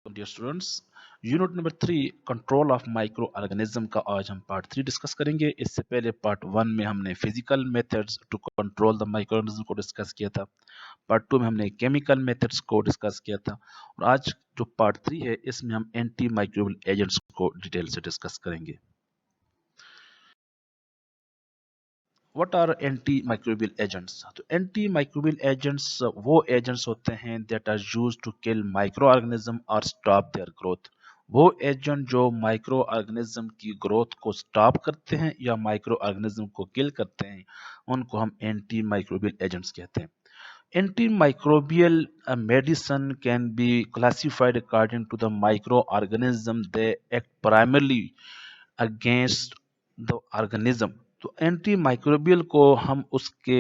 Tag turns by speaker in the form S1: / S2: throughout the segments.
S1: Dear students, unit number 3 control of micro organism का आज हम पार्ट 3 डिस्कस करेंगे। इससे पहले पार्ट 1 में हमने physical methods to control the micro organism को डिस्कस किया था। पार्ट 2 में हमने केमिकल मेथड्स को डिस्कस किया था और आज जो पार्ट 3 है इसमें हम एंटी माइक्रोबियल एजेंट्स को डिटेल से डिस्कस करेंगे। What are antimicrobial agents? तो antimicrobial agents वो agents होते हैं that are used to kill microorganism or stop their growth। वो एजेंट जो माइक्रो ऑर्गेनिज्म की ग्रोथ को स्टॉप करते हैं या माइक्रो ऑर्गेनिज्म को किल करते हैं उनको हम एंटी माइक्रोबियल एजेंट्स कहते हैं। Antimicrobial medicine can be classified according to the microorganism they act primarily against the organism। तो एंटी माइक्रोबियल को हम उसके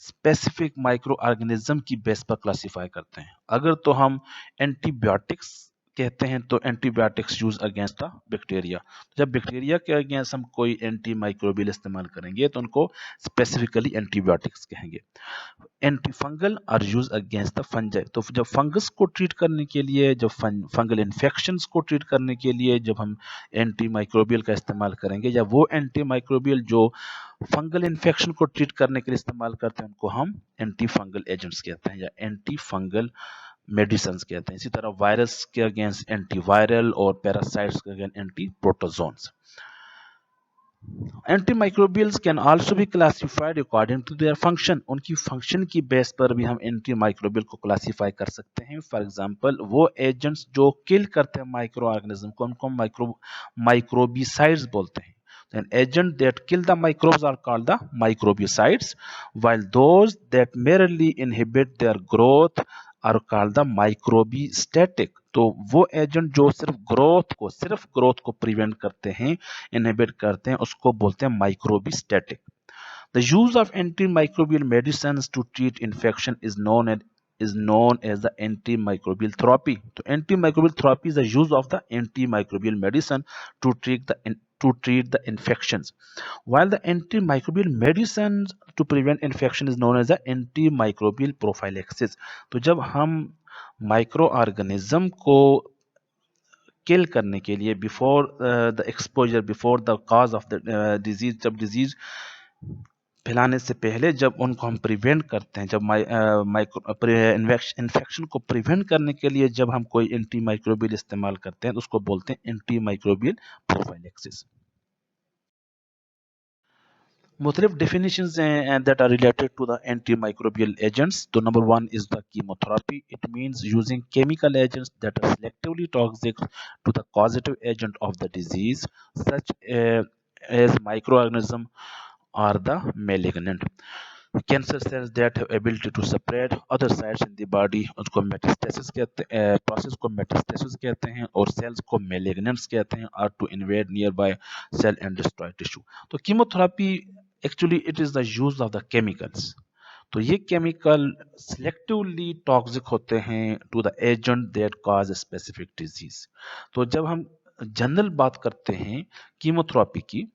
S1: स्पेसिफिक माइक्रो ऑर्गेनिज्म की बेस पर क्लासिफाई करते हैं। अगर तो हम एंटीबायोटिक्स कहते हैं तो antibiotics use against the bacteria. जब बैक्टीरिया के अगेंस्ट हम कोई एंटी माइक्रोबियल इस्तेमाल करेंगे तो उनको स्पेसिफिकली एंटीबायोटिक्स कहेंगे। Antifungal are use against the fungi. तो जब फंगस को ट्रीट करने के लिए, जब फंगल इन्फेक्शंस को ट्रीट करने के लिए जब हम एंटी माइक्रोबियल का इस्तेमाल करेंगे या वो एंटी माइक्रोबियल जो फंगल इन्फेक्शन को ट्रीट करने के लिए इस्तेमाल करते हैं उनको हम एंटी फंगल एजेंट्स कहते हैं या एंटी फंगल मेडिसिन कहते हैं। इसी तरह वायरस के अगेंस्ट एंटीवायरल और पैरासाइट्स के against anti protozoans. Antimicrobials can also be classified according to their function. उनकी फंक्शन की बेस पर भी हम एंटीमाइक्रोबियल को क्लासिफाई कर सकते हैं। फॉर एग्जांपल वो एजेंट्स जो किल करते हैं माइक्रो ऑर्गेनिज्म को उनको माइक्रोबिसाइड्स बोलते हैं। An agent that kill the microbes are called the microbicides, while those that merely inhibit their growth are called the microbistatic। तो वो एजेंट जो सिर्फ ग्रोथ को प्रिवेंट करते हैं, इनहिबिट करते हैं, उसको बोलते हैं माइक्रोबिस्टैटिक। The use of antimicrobial medicines to treat infection is known as the antimicrobial therapy। तो antimicrobial therapy is the use of the antimicrobial medicine to treat the infections, while the antimicrobial medicines to prevent infection is known as the antimicrobial prophylaxis। तो जब हम micro organism को किल करने के लिए before the exposure, before the cause of the disease, जब disease फैलाने से पहले जब उनको हम प्रिवेंट करते हैं, जब इन्फेक्शन को प्रिवेंट करने के लिए जब हम कोई एंटी माइक्रोबियल इस्तेमाल करते हैं तो उसको बोलते हैं एंटी माइक्रोबियल प्रोफाइलैक्सिस। मुख्तलिफ definitions and that are related to the antimicrobial agents। तो number 1 is the chemotherapy। It means using chemical agents that are selectively toxic to the causative agent of the disease, such as microorganism or the malignant cancer cells that have ability to spread other sites in the body। उसको metastasis कहते हैं, process को metastasis कहते हैं और sales को मेलिग्नेंट्स कहते हैं, और to invade nearby cell and destroy tissue. तो chemotherapy actually it is the use of the chemicals. तो ये केमिकल सिलेक्टिवली टॉक्सिक होते हैं to the agent that cause a specific disease. तो जब हम जनरल बात करते हैं कीमोथेरेपी की,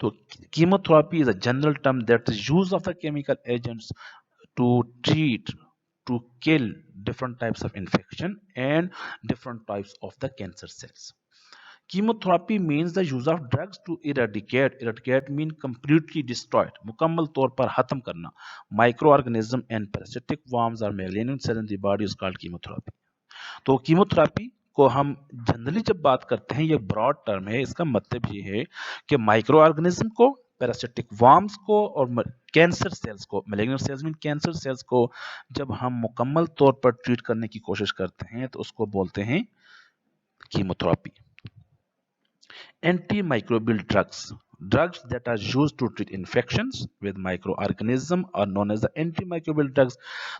S1: तो chemotherapy is a general term that is use of the chemical agents to treat, to kill different types of infection and different types of the cancer cells। Chemotherapy means the use of drugs to eradicate mean completely destroyed, मुकम्मल तौर पर खत्म करना, microorganism and parasitic worms or malignant cells in the body is called chemotherapy। तो chemotherapy को हम generally जब बात करते हैं, ये ब्रॉड टर्म है, इसका मतलब ये है कि माइक्रो ऑर्गेनिज्म को, पैरासिटिक वर्म्स को और कैंसर सेल्स को, malignant sales mean cancer cells को जब हम मुकम्मल तौर पर ट्रीट करने की कोशिश करते हैं तो उसको बोलते हैं chemotherapy. Antimicrobial drugs that are used to treat infections with microorganism are known as the antimicrobial drugs।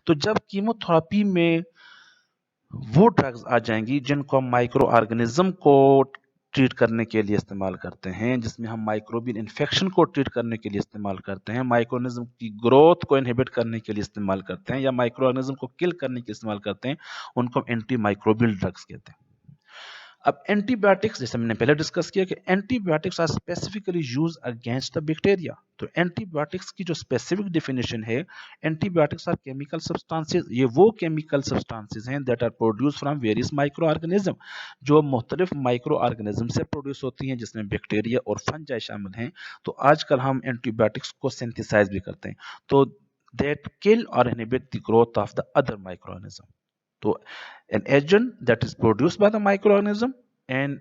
S1: तो जब कीमोथेरेपी में वो ड्रग्स आ जाएंगी जिनको हम माइक्रो ऑर्गेनिज्म को ट्रीट करने के लिए इस्तेमाल करते हैं, जिसमें हम माइक्रोबियल इन्फेक्शन को ट्रीट करने के लिए इस्तेमाल करते हैं, माइक्रोऑर्गेनिज्म की ग्रोथ को इनहिबिट करने के लिए इस्तेमाल करते हैं या माइक्रोऑर्गेनिज्म को किल करने के लिए इस्तेमाल करते हैं, उनको हम एंटी माइक्रोबियल ड्रग्स कहते हैं। अब एंटीबायोटिक्स, जैसे मैंने पहले डिस्कस किया कि antibiotics are specifically use against the bacteria. तो एंटीबायोटिक्स की जो स्पेसिफिक डेफिनेशन है, एंटीबायोटिक्स आर केमिकल सब्सटेंसेस, ये वो केमिकल सब्सटेंसेस हैं that are produce from various micro organism, जो मुख्तलिफ माइक्रो ऑर्गेनिज्म से प्रोड्यूस होती हैं, जिसमें बैक्टीरिया और फंजाई शामिल हैं। तो आजकल हम एंटीबायोटिक्स को सिंथेसाइज भी करते हैं, तो दैट किल और inhibit the growth of the other microorganism. तो an agent that is produced by the microorganism and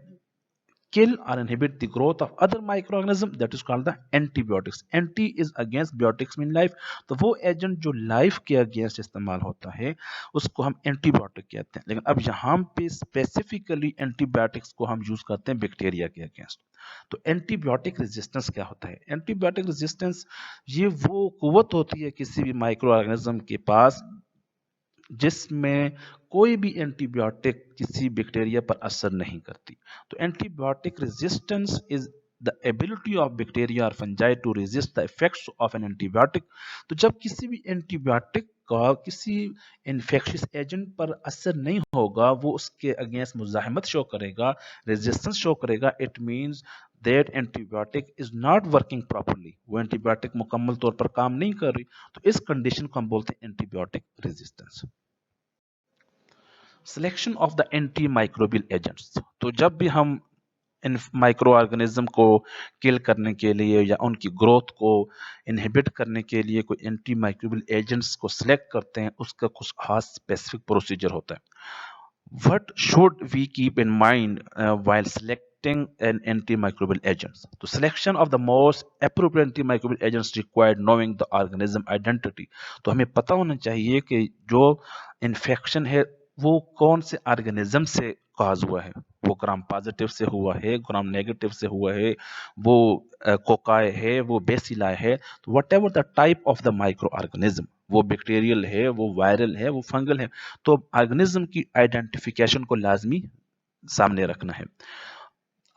S1: kill or inhibit the growth of other microorganism, that is called the antibiotics. Anti is against, biotics mean life। तो वो agent जो life के against इस्तेमाल होता है उसको हम antibiotic कहते हैं। लेकिन अब यहाँ पे स्पेसिफिकली एंटीबायोटिक्स को हम यूज करते हैं बैक्टीरिया के अगेंस्ट। तो एंटीबायोटिक रेजिस्टेंस क्या होता है? एंटीबायोटिक रेजिस्टेंस ये वो कुव्वत होती है किसी भी माइक्रो ऑर्गेनिज्म के पास जिसमें कोई भी एंटीबायोटिक किसी बैक्टीरिया पर असर नहीं करती। तो antibiotic resistance is the ability of bacteria और fungi to resist the effects of an antibiotic. तो जब किसी भी एंटीबायोटिक का किसी इन्फेक्शियस एजेंट पर असर नहीं होगा, वो उसके अगेंस्ट मुजाहिमत शो करेगा, रेजिस्टेंस शो करेगा, it means that antibiotic is not working properly, वो एंटीबायोटिक मुकम्मल तौर पर काम नहीं कर रही। तो इस कंडीशन को हम बोलते हैं antibiotic resistance. Selection of the anti microbial agents. तो जब भी हम इन माइक्रो ऑर्गेनिज्म को किल करने के लिए या उनकी ग्रोथ को इनहिबिट करने के लिए कोई एंटी माइक्रोबियल एजेंट्स को सिलेक्ट करते हैं, उसका कुछ खास स्पेसिफिक प्रोसीजर होता है। What should we keep in mind while selecting an antimicrobial agent? The selection of the most appropriate antimicrobial agents required knowing the organism identity. तो हमें पता होना चाहिए कि जो इन्फेक्शन है वो कौन से ऑर्गेनिज्म से काज हुआ है। वो ग्राम पॉजिटिव से हुआ है, ग्राम नेगेटिव से हुआ है, वो कोकाई है, वो बेसिलाई है। तो what ever the type of the micro organism, वो बैक्टीरियल है, वो वायरल है, वो फंगल है, तो ऑर्गेनिज्म की आइडेंटिफिकेशन को लाजमी सामने रखना है।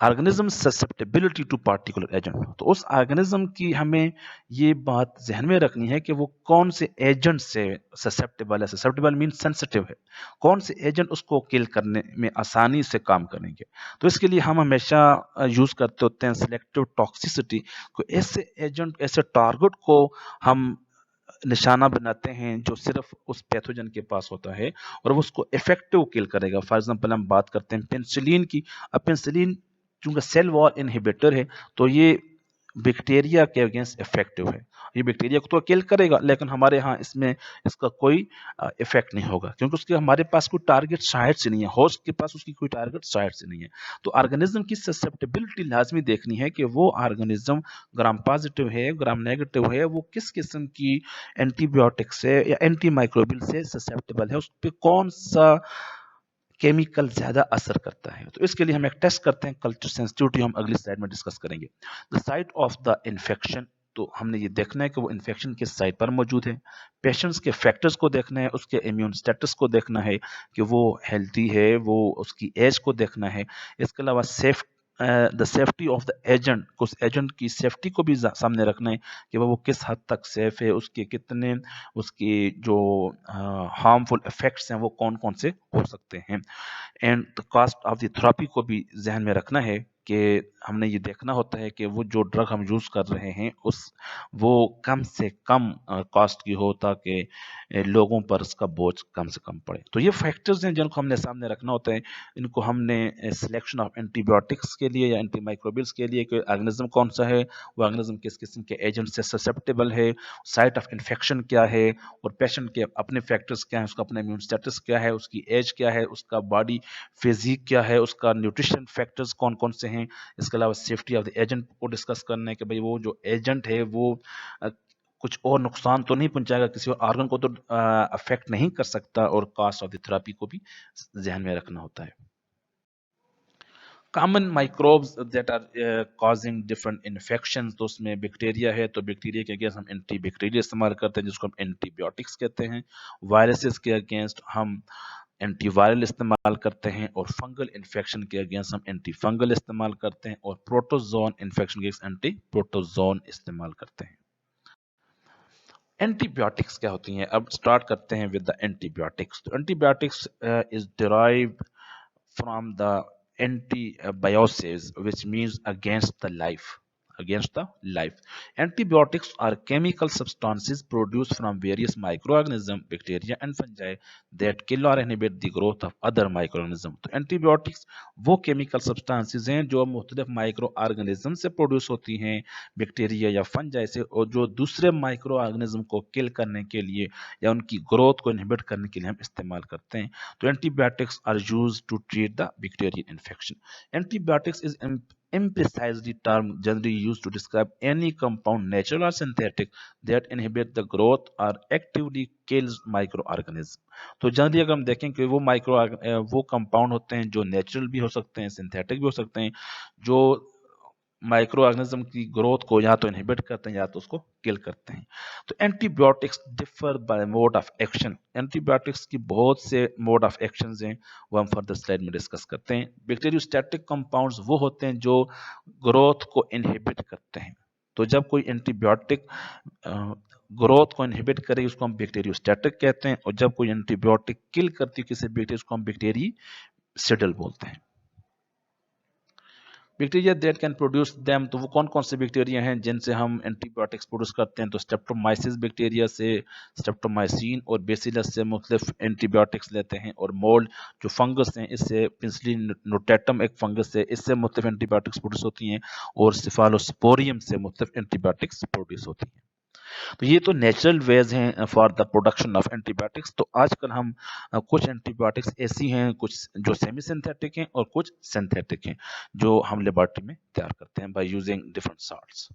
S1: Organism susceptibility to particular agent, तो उस ऑर्गेनिज्म की हमें ये बात जहन में रखनी है कि वो कौन से एजेंट से ससेप्टेबल है। ससेप्टेबल मीन सेंसिटिव है, कौन से एजेंट उसको किल करने में आसानी से काम करेंगे। तो इसके लिए हम हमेशा यूज करते होते हैं सिलेक्टिव टॉक्सिसिटी को। ऐसे एजेंट, ऐसे टारगेट को हम निशाना बनाते हैं जो सिर्फ उस पैथोजन के पास होता है और वो उसको इफेक्टिव किल करेगा। फॉर एग्जांपल हम बात करते हैं पेनिसिलिन की। अब पेनिसिलिन चूंकि सेल वॉल इनहिबिटर है, तो ये बैक्टीरिया के अगेंस्ट इफेक्टिव है। ये बैक्टीरिया को तो किल करेगा, लेकिन हमारे यहाँ इसमें इसका कोई इफेक्ट नहीं होगा, क्योंकि उसके हमारे पास कोई टारगेट साइट से नहीं है, होस्ट के पास उसकी कोई टारगेट साइट से नहीं है। तो ऑर्गेनिज्म की ससेप्टेबिलिटी लाजमी देखनी है कि वो ऑर्गेनिज्म ग्राम पॉजिटिव है, ग्राम नेगेटिव है, वो किस किस्म की एंटीबायोटिक से या एंटी माइक्रोबियल से ससेप्टेबल है, उस पर कौन सा केमिकल ज्यादा असर करता है। तो इसके लिए हम एक टेस्ट करते हैं, कल्चर सेंसिटिविटी, हम अगली स्लाइड में डिस्कस करेंगे। The site of the infection, तो हमने ये देखना है कि वो इन्फेक्शन किस साइट पर मौजूद है। पेशेंट्स के फैक्टर्स को देखना है, उसके इम्यून स्टेटस को देखना है कि वो हेल्थी है, वो उसकी एज को देखना है। इसके अलावा the safety of the agent, उस एजेंट की सेफ्टी को भी सामने रखना है कि वो किस हद तक सेफ है, उसके कितने, उसके जो हार्मफुल इफेक्ट्स हैं वो कौन कौन से हो सकते हैं। And the cost of the therapy को भी जहन में रखना है कि हमने ये देखना होता है कि वो जो ड्रग हम यूज़ कर रहे हैं उस वो कम से कम कॉस्ट की हो, ताकि लोगों पर उसका बोझ कम से कम पड़े। तो ये फैक्टर्स हैं जिनको हमने सामने रखना होता है। इनको हमने सिलेक्शन ऑफ एंटीबायोटिक्स के लिए या एंटीमाइक्रोबियल्स के लिए कि ऑर्गेनिज्म कौन सा है, वो ऑर्गेनिज्म किस किस्म के एजेंट से ससेप्टेबल है, साइट ऑफ इन्फेक्शन क्या है, और पेशेंट के अपने फैक्टर्स क्या हैं, उसका अपना इम्यून स्टेटस क्या है, उसकी एज क्या है, उसका बॉडी फिजिक क्या है, उसका न्यूट्रिशन फैक्टर्स कौन कौन से हैं। इसके अलावा सेफ्टी ऑफ द एजेंट को डिस्कस करना है कि भाई वो जो एजेंट है वो कुछ और नुकसान तो नहीं पहुंचाएगा, किसी और ऑर्गन को तो अफेक्ट नहीं कर सकता, और कॉस्ट ऑफ द थेरेपी को भी ध्यान में रखना होता है। Common microbes that are causing different infections, तो उसमें बैक्टीरिया है, तो बैक्टीरिया के अगेंस्ट हम एंटी बैक्टीरियल इस्तेमाल करते हैं जिसको हम एंटीबायोटिक्स कहते हैं। वायरसेस के अगेंस्ट हम एंटीवायरल इस्तेमाल करते हैं, और फंगल इन्फेक्शन के अगेंस्ट हम एंटी फंगल इस्तेमाल करते हैं, और प्रोटोजोन इन्फेक्शन के अगेंस्ट एंटी प्रोटोजोन इस्तेमाल करते हैं। एंटीबायोटिक्स क्या होती हैं? अब स्टार्ट करते हैं विद द एंटीबायोटिक्स। तो antibiotics is derived from the antibiosis, which means against the life. Against the life. Antibiotics are chemical substances produced from various microorganisms, bacteria and fungi that kill or inhibit the growth of other microorganisms. तो antibiotics वो chemical substances हैं जो मुख्तलिफ microorganism से produce होती हैं, bacteria या fungi से, और जो दूसरे microorganism को kill करने के लिए या उनकी growth को inhibit करने के लिए हम इस्तेमाल करते हैं. तो antibiotics are used to treat the bacterial infection. Antibiotics is imprecisely term generally used to describe any compound, natural or synthetic, that inhibit the growth or actively kills microorganism. तो जनरली अगर हम देखें कि वो कंपाउंड होते हैं जो natural भी हो सकते हैं, सिंथेटिक भी हो सकते हैं, जो माइक्रो ऑर्गेनिज्म की ग्रोथ को या तो इनहिबिट करते हैं या तो उसको किल करते हैं. तो antibiotics differ by mode of action. Antibiotics की बहुत से मोड ऑफ एक्शंस हैं, वो हम फर्दर स्लाइड में डिस्कस करते हैं. बैक्टीरियोस्टैटिक कंपाउंड्स वो होते हैं जो ग्रोथ को इनहिबिट करते हैं. तो जब कोई एंटीबायोटिक ग्रोथ को इनहिबिट करे उसको हम बैक्टीरियोस्टैटिक कहते हैं, और जब कोई एंटीबायोटिक किल करती है किसी बैक्टीरिया उसको हम बैक्टीरियोसिडल बोलते हैं. Bacteria that can produce them, तो वो कौन कौन से बैक्टीरिया हैं जिनसे हम एंटीबायोटिक्स प्रोड्यूस करते हैं. तो स्ट्रेप्टोमाइसिस बैक्टीरिया से स्ट्रेप्टोमाइसिन और बेसिलस से मुख्तलिफ एंटीबायोटिक्स लेते हैं, और मोल्ड जो फंगस हैं इससे पेनिसिलिन नोटेटम एक फंगस है, इससे मुख्तलिफ एंटीबायोटिक्स प्रोड्यूस होती हैं, और सिफालोस्पोरियम से मुख्तलिफ एंटीबायोटिक्स प्रोड्यूस होती हैं. तो ये तो नेचुरल वेज हैं for the production of antibiotics. तो आजकल हम कुछ एंटीबायोटिक्स ऐसी हैं, कुछ जो सेमी सिंथेटिक हैं और कुछ सिंथेटिक हैं, जो हम लेबोरेटरी में तैयार करते हैं by using different salts.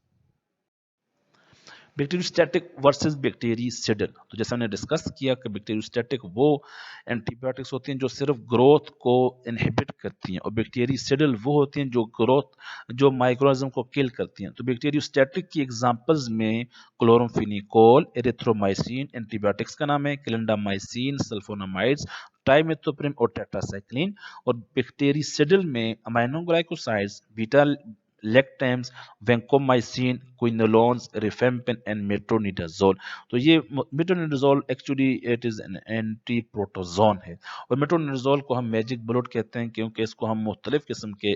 S1: Bacteriostatic versus bactericidal. तो जैसा हमने डिस्कस किया कि बैक्टीरियोस्टैटिक वो एंटीबायोटिक्स होती हैं जो सिर्फ ग्रोथ को इनहिबिट करती हैं, और बैक्टीरियोसिडल वो होती हैं जो माइक्रोऑर्गेनिज्म को किल करती हैं. तो बैक्टीरियोस्टैटिक की एग्जांपल्स में क्लोरोफेनिकोल, एरिथ्रोमाइसिन एंटीबायोटिक्स का नाम है, क्लिंडामाइसिन, सल्फोनामाइड्स, ट्राइमेथोप्रिम और टेट्रासाइक्लिन. और बैक्टीरियोसिडल में aminoglycosides, beta lactams, vancomycin, quinolones, rifampin and metronidazole. तो ये metronidazole actually it is an anti protozoan है, और मेट्रोनिडाजोल को हम मैजिक बुलेट कहते हैं क्योंकि इसको हम मुख्तलिफ किस्म के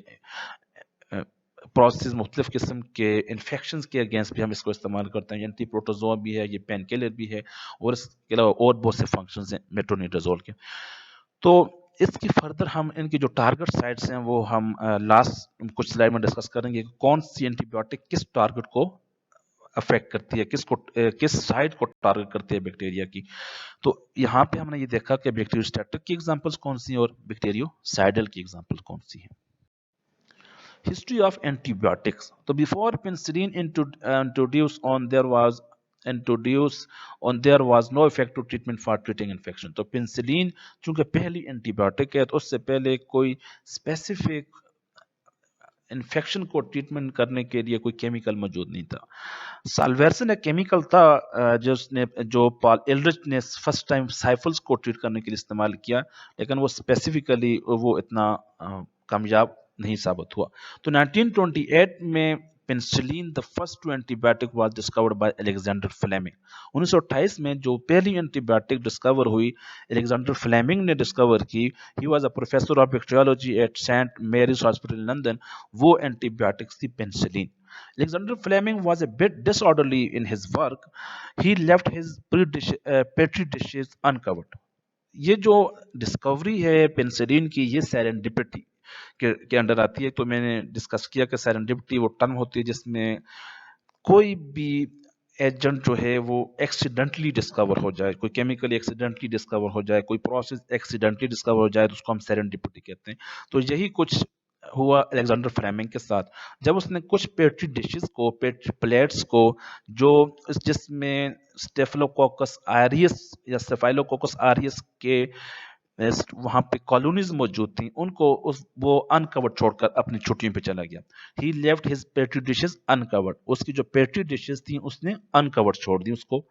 S1: प्रोसेस, मुख्तलिफ किस्म के इन्फेक्शंस के अगेंस्ट भी हम इसको इस्तेमाल करते हैं. एंटी प्रोटोजोआ भी है, ये पेन किलर भी है, और इसके अलावा और बहुत से फंक्शंस हैं मेट्रोनिडाजोल के. तो इसकी फर्दर हम इनकी जो टारगेट साइट्स हैं वो हम लास्ट कुछ स्लाइड में डिस्कस करेंगे. कौन सी एंटीबायोटिक किस टारगेट को अफेक्ट करती है, किस साइड को टारगेट करती है बैक्टीरिया की. तो यहाँ पे हमने ये देखा कि बैक्टीरियोस्टैटिक की एग्जांपल्स कौन सी हैं और बैक्टीरियोसाइडल की एग्जांपल कौन सी है. History of antibiotics. तो before penicillin introduced on there was no effective treatment for treating infection. तो पेनिसिलिन चूंकि पहली एंटीबायोटिक है तो उससे पहले कोई स्पेसिफिक इन्फेक्शन को ट्रीटमेंट करने के लिए कोई केमिकल मौजूद नहीं था. साल्वेरसन एक केमिकल था जो पॉल एलरिच ने फर्स्ट टाइम साइफल्स को ट्रीट करने के लिए इस्तेमाल किया, लेकिन वो स्पेसिफिकली वो इतना कामयाब नहीं साबित हुआ. तो 1928 में penicillin the first to antibiotic was discovered by Alexander Fleming. 1928 में जो पहली एंटीबायोटिक डिस्कवर हुई अलेक्जेंडर फ्लेमिंग ने डिस्कवर की. He was a professor of bacteriology at saint Mary's hospital London. वो एंटीबायोटिक्स थी penicillin. Alexander Fleming was a bit disorderly in his work. He left his petri dishes uncovered. ये जो discovery है penicillin की, ये serendipity के under आती है. तो मैंने डिस्कस किया कि सेरेंडिपिटी वो टर्म होती है जिसमें कोई भी एजेंट जो है वो एक्सीडेंटली डिस्कवर हो जाए, कोई केमिकल एक्सीडेंटली डिस्कवर हो जाए, कोई प्रोसेस एक्सीडेंटली डिस्कवर हो जाए, तो उसको हम सेरेंडिपिटी कहते हैं. तो यही कुछ हुआ अलेक्जेंडर फ्लेमिंग के साथ, जब उसने कुछ पेट्री डिशेस को, पेट्री प्लेट्स को, जो जिसमें स्टेफिलोकोकस आरियस या स्टेफाइलोकोकस आरियस के वहां पे कॉलोनीज मौजूद थी, उनको वो अनकवर्ड छोड़कर अपनी छुट्टियों पे चला गया. He left his petri dishes uncovered. उसकी जो पेट्री डिशेस थी उसने अनकवर्ड छोड़ दी उसको.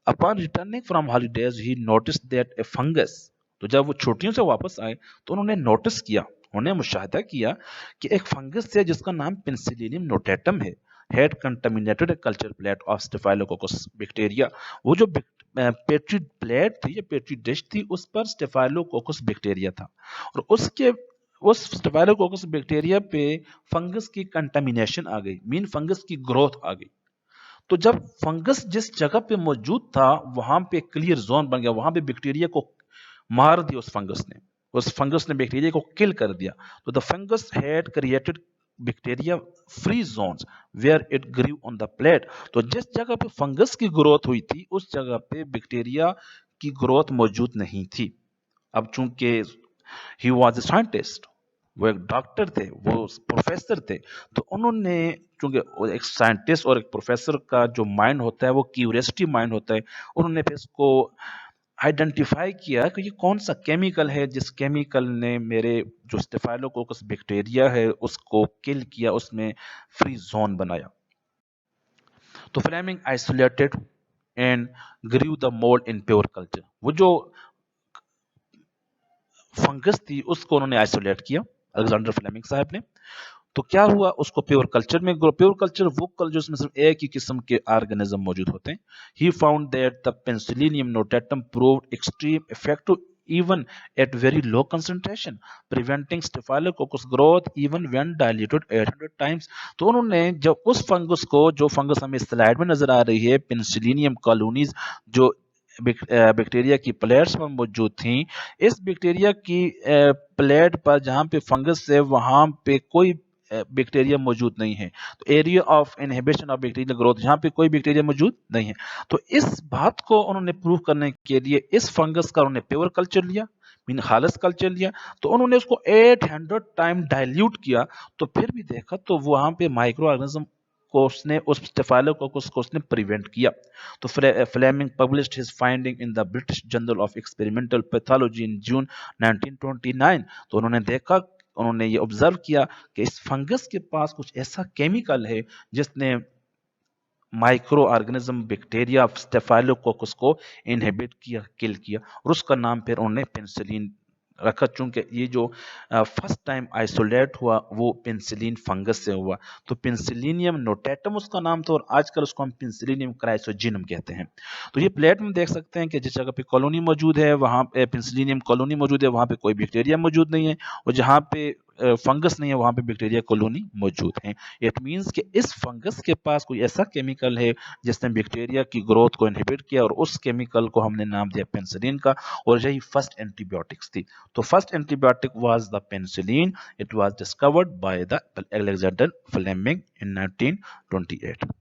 S1: Upon returning from holidays he notice that A fungus. तो जब वो छुट्टियों से वापस आए तो उन्होंने नोटिस किया, उन्होंने मुशाहिदा किया कि एक फंगस है जिसका नाम पेनिसिलियम नोटेटम है, had contaminated a culture plate of Staphylococcus bacteria. वो जो पेट्री प्लेट थी या पेट्री डिश थी उस पर स्टेफाइलोकोकस बैक्टीरिया था, और उसके उस स्टेफाइलोकोकस बैक्टीरिया पे फंगस की कंटामिनेशन आ गई, मीन फंगस की ग्रोथ आ गई। तो जब फंगस जिस जगह पे मौजूद था वहां पे क्लियर जोन बन गया, वहां पे बैक्टीरिया को मार दिया उस फंगस ने बैक्टीरिया को किल कर दिया। तो the fungus had created bacteria free zones where it grew on the plate. तो जिस जगह पे फंगस की ग्रोथ हुई थी उस जगह पे बैक्टीरिया की ग्रोथ मौजूद नहीं थी। अब चूंकि ही वॉज ए साइंटिस्ट, वो एक डॉक्टर थे, वो प्रोफेसर थे, तो उन्होंने, चूंकि एक साइंटिस्ट और एक प्रोफेसर का जो माइंड होता है वो क्यूरियोसिटी माइंड होता है, उन्होंने फिर इसको आइडेंटिफाई किया कि ये कौन सा केमिकल है जिस केमिकल ने मेरे जो स्टेफाइलोकोकस बैक्टीरिया है उसको किल किया, उसमें फ्री जोन बनाया। तो Fleming isolated and grew the mold in pure culture. वो जो फंगस थी उसको उन्होंने आइसोलेट किया अलेक्जेंडर फ्लेमिंग साहब ने। तो क्या हुआ, उसको प्योर कल्चर में, प्योर कल्चर वो कल्चर जिसमें सिर्फ एक ही किस्म के ऑर्गेनिज्म मौजूद होते हैं। He found that the Penicillium notatum proved extreme effective even at very low concentration, preventing staphylococcus growth even when diluted 800 times। तो उन्होंने जब उस फंगस को, जो फंगस हमें स्लाइड में नजर आ रही है, पेनिसिलियम कॉलोनीज, जो बैक्टीरिया की प्लेट्स पर मौजूद थी, इस बैक्टीरिया की प्लेट पर जहां पे फंगस है वहां पे कोई बैक्टीरिया मौजूद नहीं है। तो area of inhibition of bacterial growth, जहां पे कोई बैक्टीरिया मौजूद नहीं है। तो इस बात को उन्होंने प्रूव करने के लिए इस फंगस का उन्होंने प्योर कल्चर लिया, मीन खालस कल्चर लिया। तो उन्होंने उसको 800 टाइम डाइल्यूट किया, तो फिर भी देखा तो वहां पे माइक्रो ऑर्गेनिज्म को उसने, उस स्टेफाइलोकोकस को उसने प्रिवेंट किया। तो Fleming published his finding in the British Journal of Experimental Pathology in June 1929। तो उन्होंने देखा, उन्होंने ये ऑब्जर्व किया कि इस फंगस के पास कुछ ऐसा केमिकल है जिसने माइक्रो ऑर्गेनिज्म बैक्टीरिया स्टेफाइलोकोकस को इनहिबिट किया, किल किया, और उसका नाम फिर उन्होंने पेनिसिलिन रखा। चूंकि ये जो फर्स्ट टाइम आइसोलेट हुआ वो पेनिसिलिन फंगस से हुआ, तो पेनिसिलिनियम नोटेटम उसका नाम था, और आजकल उसको हम पेनिसिलिनियम क्राइसोजिनम कहते हैं। तो ये प्लेट में देख सकते हैं कि जिस जगह पे कॉलोनी मौजूद है वहां पे पेनिसिलिनियम कॉलोनी मौजूद है, वहां पे कोई बैक्टीरिया मौजूद नहीं है, और जहां पे फंगस नहीं है वहां पे बैक्टीरिया कॉलोनी मौजूद है। इट मींस कि इस फंगस के पास कोई ऐसा केमिकल है जिसने बैक्टीरिया की ग्रोथ को इनहिबिट किया, और उस केमिकल को हमने नाम दिया पेनिसिलिन का, और यही फर्स्ट एंटीबायोटिक्स थी। तो first antibiotic was the penicillin. It was discovered by the Alexander Fleming in 1928।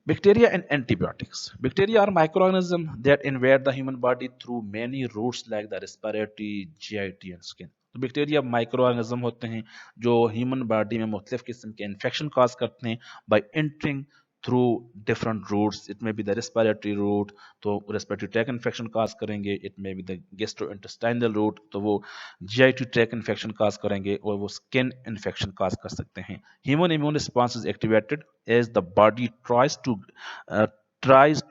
S1: Bacteria and antibiotics. Bacteria are microorganisms that invade the human body through many routes like the respiratory, GIT and skin. तो bacteria micro organism होते हैं जो human body में मुख्तलिफ किस्म के infection cause करते हैं by entering through different routes. It may be the respiratory route, तो रेस्पिरेटरी ट्रैक इन्फेक्शन काज करेंगे। It may be the gastrointestinal route, तो वो जीआईटी ट्रैक इन्फेक्शन काज करेंगे, और वो स्किन इन्फेक्शन काज कर सकते हैं। Human immune response is activated as the body tries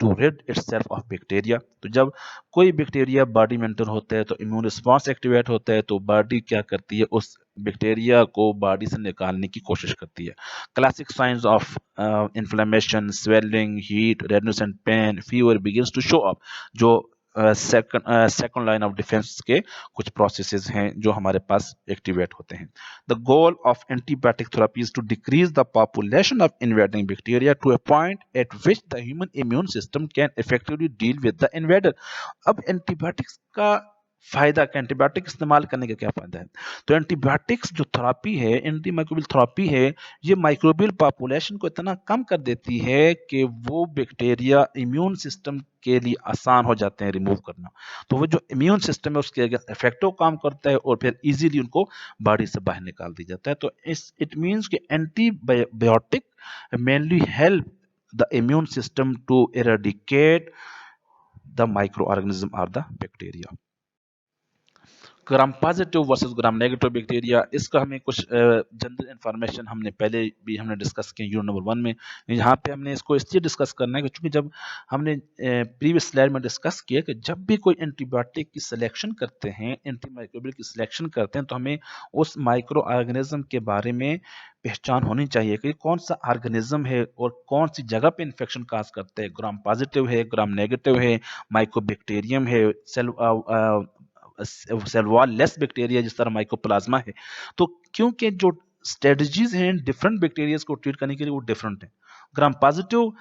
S1: to rid itself of bacteria। तो जब कोई बैक्टीरिया बॉडी में एंटर होता है तो इम्यून रिस्पॉन्स एक्टिवेट होता है, तो बॉडी क्या करती है, उस बैक्टीरिया को बॉडी से निकालने की कोशिश करती है। Classic signs of inflammation, swelling, heat, redness and pain, fever begins to show up. जो सेकंड लाइन ऑफ डिफेंस के कुछ प्रोसेसेस हैं जो हमारे पास एक्टिवेट होते हैं। The goal of antibiotic therapy is to decrease the population of invading bacteria to a point at which the human immune system can effectively deal with the invader. अब antibiotics का फायदा, क्या antibiotic इस्तेमाल करने का क्या फायदा है? तो एंटीबायोटिक्स जो थेरेपी है, एंटी माइक्रोबियल थेरेपी है, ये माइक्रोबियल पॉपुलेशन को इतना कम कर देती है कि वो बैक्टीरिया इम्यून सिस्टम के लिए आसान हो जाते हैं रिमूव करना। तो वो जो इम्यून सिस्टम है उसके अगेंस्ट इफेक्टिव काम करता है, और फिर इजीली उनको बॉडी से बाहर निकाल दिया जाता है। तो इट मींस कि antibiotic mainly help the immune system to eradicate the micro organism और the bacteria. Gram positive versus gram negative bacteria, इसका हमें कुछ जनरल इंफॉर्मेशन हमने पहले भी हमने डिस्कस किया यूनिट नंबर 1 में। यहाँ पे हमने इसको इसलिए डिस्कस करना है कि चूंकि जब हमने प्रीवियस स्लाइड में डिस्कस किया कि जब भी कोई एंटीबायोटिक की सिलेक्शन करते हैं, एंटीमाइक्रोबियल की सिलेक्शन करते हैं, तो हमें उस माइक्रो ऑर्गेनिज्म के बारे में पहचान होनी चाहिए कि कौन सा ऑर्गेनिज्म है और कौन सी जगह पे इन्फेक्शन काज करते हैं। ग्राम पॉजिटिव है, ग्राम नेगेटिव है, माइकोबैक्टीरियम है, cell cell wall less bacteria जिस तरह माइकोप्लाज्मा है। तो क्योंकि जो स्ट्रेटजीज हैं डिफरेंट बैक्टीरिया को ट्रीट करने के लिए वो डिफरेंट है। ग्राम पॉजिटिव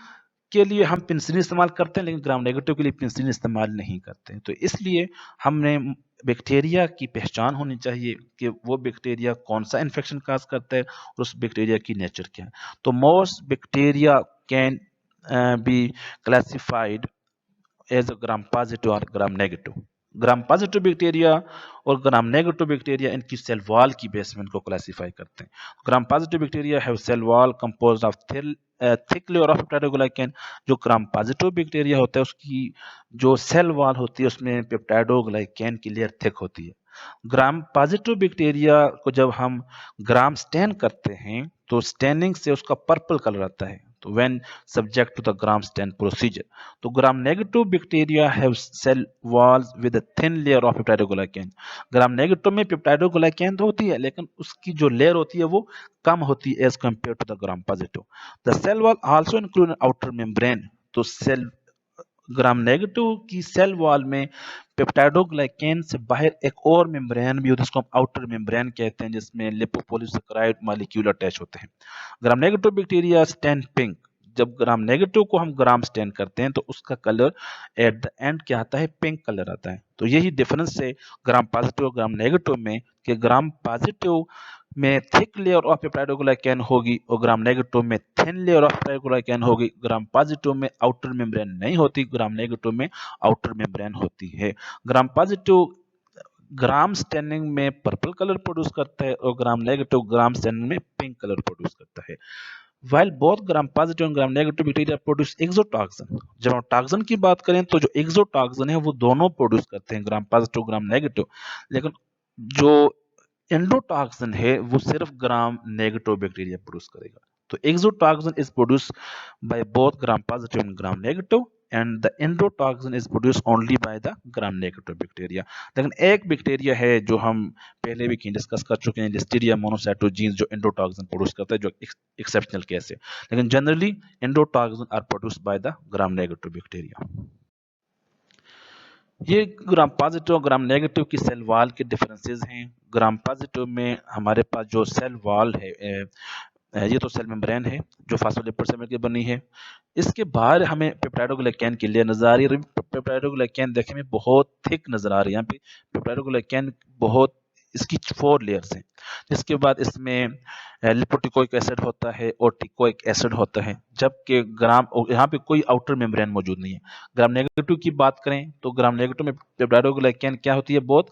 S1: के लिए हम पेनिसिलिन इस्तेमाल करते हैं, लेकिन ग्राम नेगेटिव के लिए पेनिसिलिन इस्तेमाल नहीं करते हैं। तो इसलिए हमने बैक्टीरिया की पहचान होनी चाहिए कि वो बैक्टीरिया कौन सा इन्फेक्शन काज करता है और उस बैक्टीरिया की नेचर क्या है। तो most bacteria can be classified as gram positive और ग्राम नेगेटिव। ग्राम पॉजिटिव बैक्टीरिया और ग्राम नेगेटिव बैक्टीरिया इनकी सेल वॉल की बेस में इनको क्लासिफाई करते हैं। ग्राम positive bacteria have cell wall composed of thick layer of peptidoglycan. जो ग्राम पॉजिटिव बैक्टीरिया होता है उसकी जो सेल वॉल होती है उसमें पेप्टाइडोग्लाइकैन की लेयर थिक होती है। ग्राम पॉजिटिव बैक्टीरिया को जब हम ग्राम स्टेन करते हैं तो स्टेनिंग से उसका पर्पल कलर आता है, तो when subject to the gram stain procedure. तो gram negative bacteria have cell walls with a thin layer of peptidoglycan. Gram negative में पेप्टाइडोग्लाइकैन तो होती है लेकिन उसकी जो लेयर होती है वो कम होती है as compare to the Gram positive. The cell wall also include outer membrane. तो सेल ग्राम नेगेटिव की सेल वॉल में पेप्टाइडोग्लाइकैन से बाहर एक और मेम्ब्रेन भी होता है, उसको हम आउटर मेम्ब्रेन कहते हैं, जिसमें लिपोपोलिसैकेराइड मॉलिक्यूल अटैच होते हैं। Gram negative bacteria stain pink. जब ग्राम नेगेटिव को हम ग्राम स्टेन करते हैं तो उसका कलर एट द एंड क्या आता है, पिंक कलर आता है। तो यही डिफरेंस है ग्राम पॉजिटिव और ग्राम नेगेटिव में, कि ग्राम पॉजिटिव में थिक लेयर ऑफ पेप्टाइडोग्लाइकैन होगी और ग्राम नेगेटिव में थिन लेयर ऑफ पेप्टाइडोग्लाइकैन होगी। ग्राम पॉजिटिव में आउटर मेम्ब्रेन नहीं होती, ग्राम नेगेटिव में आउटर मेम्ब्रेन होती है। ग्राम पॉजिटिव ग्राम स्टेनिंग में पर्पल कलर प्रोड्यूस करता है और ग्राम नेगेटिव ग्राम स्टेनिंग में पिंक कलर प्रोड्यूस करता है। While both gram positive and gram negative bacteria produce exotoxin, जब हम टॉक्सिन की बात करें तो जो एक्सोटॉक्सिन है वो दोनों प्रोड्यूस करते हैं, ग्राम पॉजिटिव ग्राम नेगेटिव। लेकिन जो एंडोटॉक्सिन है वो सिर्फ ग्राम नेगेटिव बैक्टीरिया प्रोड्यूस करेगा। तो exotoxin is produce by both gram positive and gram negative and the endotoxin is produce only by the gram negative bacteria. लेकिन एक बैक्टीरिया है जो हम पहले भी डिस्कस कर चुके हैं, लिस्टीरिया मोनोसाइटोजीन्स, जो एंडोटॉक्सिन प्रोड्यूस करता है, जो एक्सेप्शनल केस है। लेकिन generally endotoxin are produced by the gram negative bacteria. ये ग्राम पॉजिटिव और ग्राम नेगेटिव की सेल वॉल के डिफरेंसेस हैं। ग्राम पॉजिटिव में हमारे पास जो सेल वॉल है, ये तो सेल मेम्ब्रेन है जो फास्फोलिपिड से मिलकर बनी है। इसके बाहर हमें पेप्टाइडोग्लाइकैन की लेयर नजर आ रही है। पेप्टाइडोग्लाइकैन देखने में बहुत थिक नजर आ रही है। यहाँ पे पेप्टाइडोग्लाइकैन बहुत, इसकी 4 लेयर्स हैं। जिसके बाद इसमें लिपोटिकोइक एसिड होता है और टिकोइक एसिड होता है, जबकि ग्राम यहाँ पे कोई आउटर मेम्ब्रेन मौजूद नहीं है। ग्राम नेगेटिव की बात करें तो ग्राम नेगेटिव में पेप्टाइडोग्लाइकैन क्या होती है, बहुत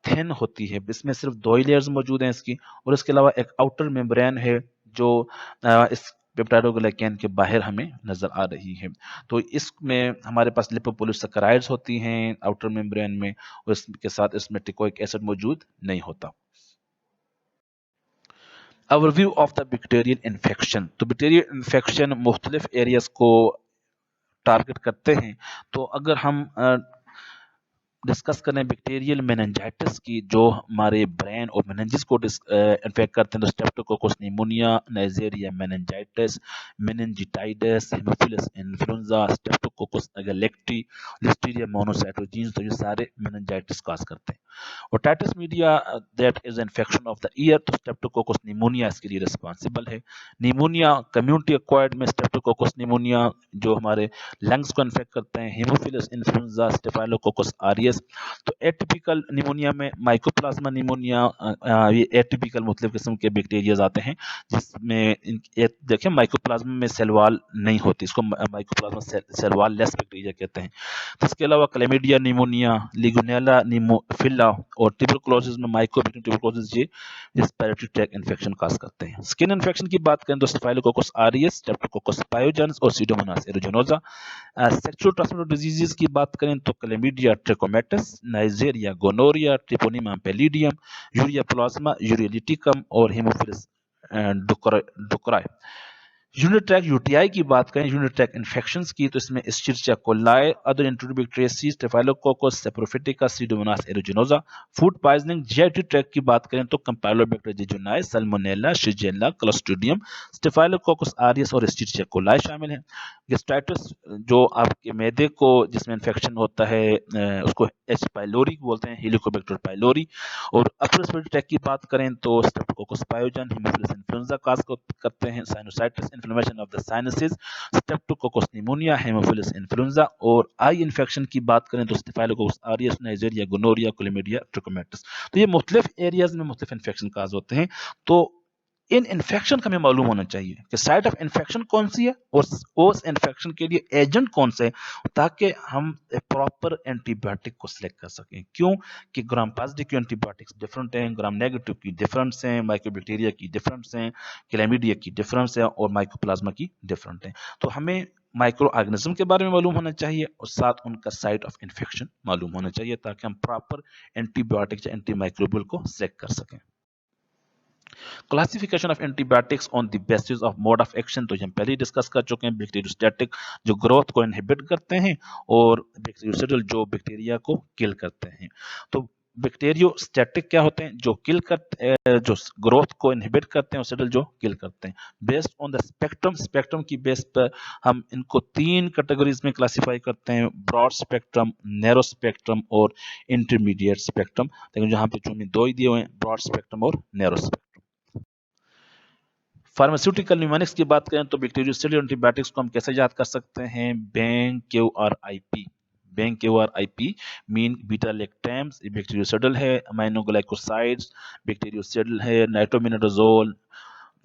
S1: थिन होती है। इसमें सिर्फ 2 ही लेयर्स मौजूद हैं इसकी, और इसके अलावा एक आउटर मेम्ब्रेन है जो इस पेप्टाइडोग्लाइकैन के बाहर हमें नजर आ रही है। तो इसमें हमारे पास लिपोपोलिसैकेराइड्स होती हैं आउटर मेम्ब्रेन में, और इसके साथ इसमें टिकोइक एसिड मौजूद नहीं होता। Overview of the bacterial infection. तो बैक्टीरियल इन्फेक्शन मुख्तलिफ एरियाज को टारगेट करते हैं। तो अगर हम डिस्कस करें बैक्टीरियल मेनिंजाइटिस की, जो हमारे ब्रेन और मेनिंजिस को इन्फेक्ट करते हैं, तो streptococcus pneumoniae, neisseria meningitidis, meningitidis, haemophilus influenzae, streptococcus agalactiae, listeria monocytogenes, तो ये सारे मेनिंजाइटिस काज करते हैं। Otitis media that is infection of the ear, तो स्ट्रेप्टोकोकस निमोनिया इसके लिए रिस्पॉन्सिबल है। निमोनिया कम्युनिटी एक्वायर्ड में स्ट्रेप्टोकोकस निमोनिया जो हमारे लंग्स को इन्फेक्ट करते हैं, हेमोफिलस इन्फ्लुएंजा, स्टेफाइलोकोकस ऑरियस। तो एटिपिकल निमोनिया में माइकोप्लाज्मा निमोनिया, ये एटिपिकल मुख्तलिफ किस्म के बैक्टीरियाज आते हैं जिसमें देखिए माइकोप्लाज्मा में सेल वॉल नहीं होती, इसको mycoplasma cell wall less bacteria कहते हैं। तो इसके अलावा क्लेमिडिया निमोनिया, लिगुनेला निमोफिला और ट्यूबरकुलोसिस में माइकोबैक्टीरियम ट्यूबरकुलोसिस, ये रेस्पिरेटरी ट्रैक्ट इन्फेक्शन काज करते हैं। स्किन इन्फेक्शन की बात करें तो स्टेफाइलोकोकस ऑरियस, स्ट्रेप्टोकोकस पायोजेंस और pseudomonas aeruginosa. Sexual transmitted diseases की बात करें तो chlamydia trachomatis, neisseria gonorrhoeae, treponema pallidum, ureaplasma, urealyticum और हेमोफिलस डुक्राई। यूनिट ट्रैक यूटीआई की बात करें, यूनिट ट्रैक इन्फेक्शंस की, तो इसमें escherichia coli, other enterobacteriaceae, staphylococcus, saprophyticus, pseudomonas aeruginosa. Food poisoning GIT track की बात करें तो कैम्पाइलोबैक्टर जेजुनाई, सल्मोनेला, शिजेल्ला, क्लोस्ट्रिडियम, स्टेफाइलोकोकस आरियस और एस्चेरिचिया कोलाई शामिल है। गैस्ट्राइटिस, जो आपके मैदे को जिसमें इन्फेक्शन होता है, उसको एच पाइलोरी बोलते हैं, हेलिकोबैक्टर पाइलोरी। और अपर रेस्पिरेटरी ट्रैक की बात करें तो streptococcus pyogenes, haemophilus influenzae cause करते हैं, sinusitis, inflammation of the sinuses, streptococcus pneumoniae, haemophilus influenzae. और आई इन्फेक्शन की बात करें तो staphylococcus aureus, neisseria, gonorrhoeae, chlamydia, trachomatis. तो ये मुख्तलिफ एरियाज में मुख्तलिफ इन्फेक्शन काज होते हैं। तो इन इन्फेक्शन का हमें मालूम होना चाहिए कि साइट ऑफ इन्फेक्शन कौन सी है और उस इन्फेक्शन के लिए एजेंट कौन से है, ताकि हम प्रॉपर एंटीबायोटिक को सिलेक्ट कर सकें। क्यों कि ग्राम पॉजिटिव की एंटीबायोटिक्स डिफरेंट हैं, ग्राम नेगेटिव की डिफरेंस हैं, माइक्रोबैक्टीरिया की डिफरेंस हैं, क्लैमिडिया की डिफरेंस है और माइकोप्लाज्मा की डिफरेंट है। तो हमें माइक्रो ऑर्गेनिज्म के बारे में मालूम होना चाहिए और साथ उनका साइट ऑफ इन्फेक्शन मालूम होना चाहिए, ताकि हम प्रॉपर एंटीबायोटिक या एंटी माइक्रोबियल को सिलेक्ट कर सकें। Classification of antibiotics on the basis of mode of action, तो हम पहले ही डिस्कस कर चुके हैं। बैक्टीरियोस्टैटिक जो ग्रोथ को इनहिबिट करते हैं, और बैक्टीरियोसिडल जो बैक्टीरिया को किल करते हैं। तो बैक्टीरियोस्टैटिक क्या होते हैं, जो किल करते जो ग्रोथ को इनहिबिट करते हैं, और सिडल जो किल करते हैं। Based on the spectrum, spectrum की बेस पर हम इनको 3 कैटेगरीज में क्लासिफाई करते हैं: ब्रॉड स्पेक्ट्रम, नैरो स्पेक्ट्रम और इंटरमीडिएट स्पेक्ट्रम। लेकिन जहां पे जो हमें 2 ही दिए हुए हैं, ब्रॉड स्पेक्ट्रम और नैरो स्पेक्ट्रम। फार्मास्यूटिकल न्यूमोनिक्स की बात करें तो बैक्टीरियोसिड एंटीबायोटिक्स को हम कैसे याद कर सकते हैं? Bank Q R I P. Bank Q R I P mean beta lactams, bactericidal है, अमाइनोग्लाइकोसाइड्स, बैक्टीरियोसिडल है, नाइट्रोमिनोडाजोल,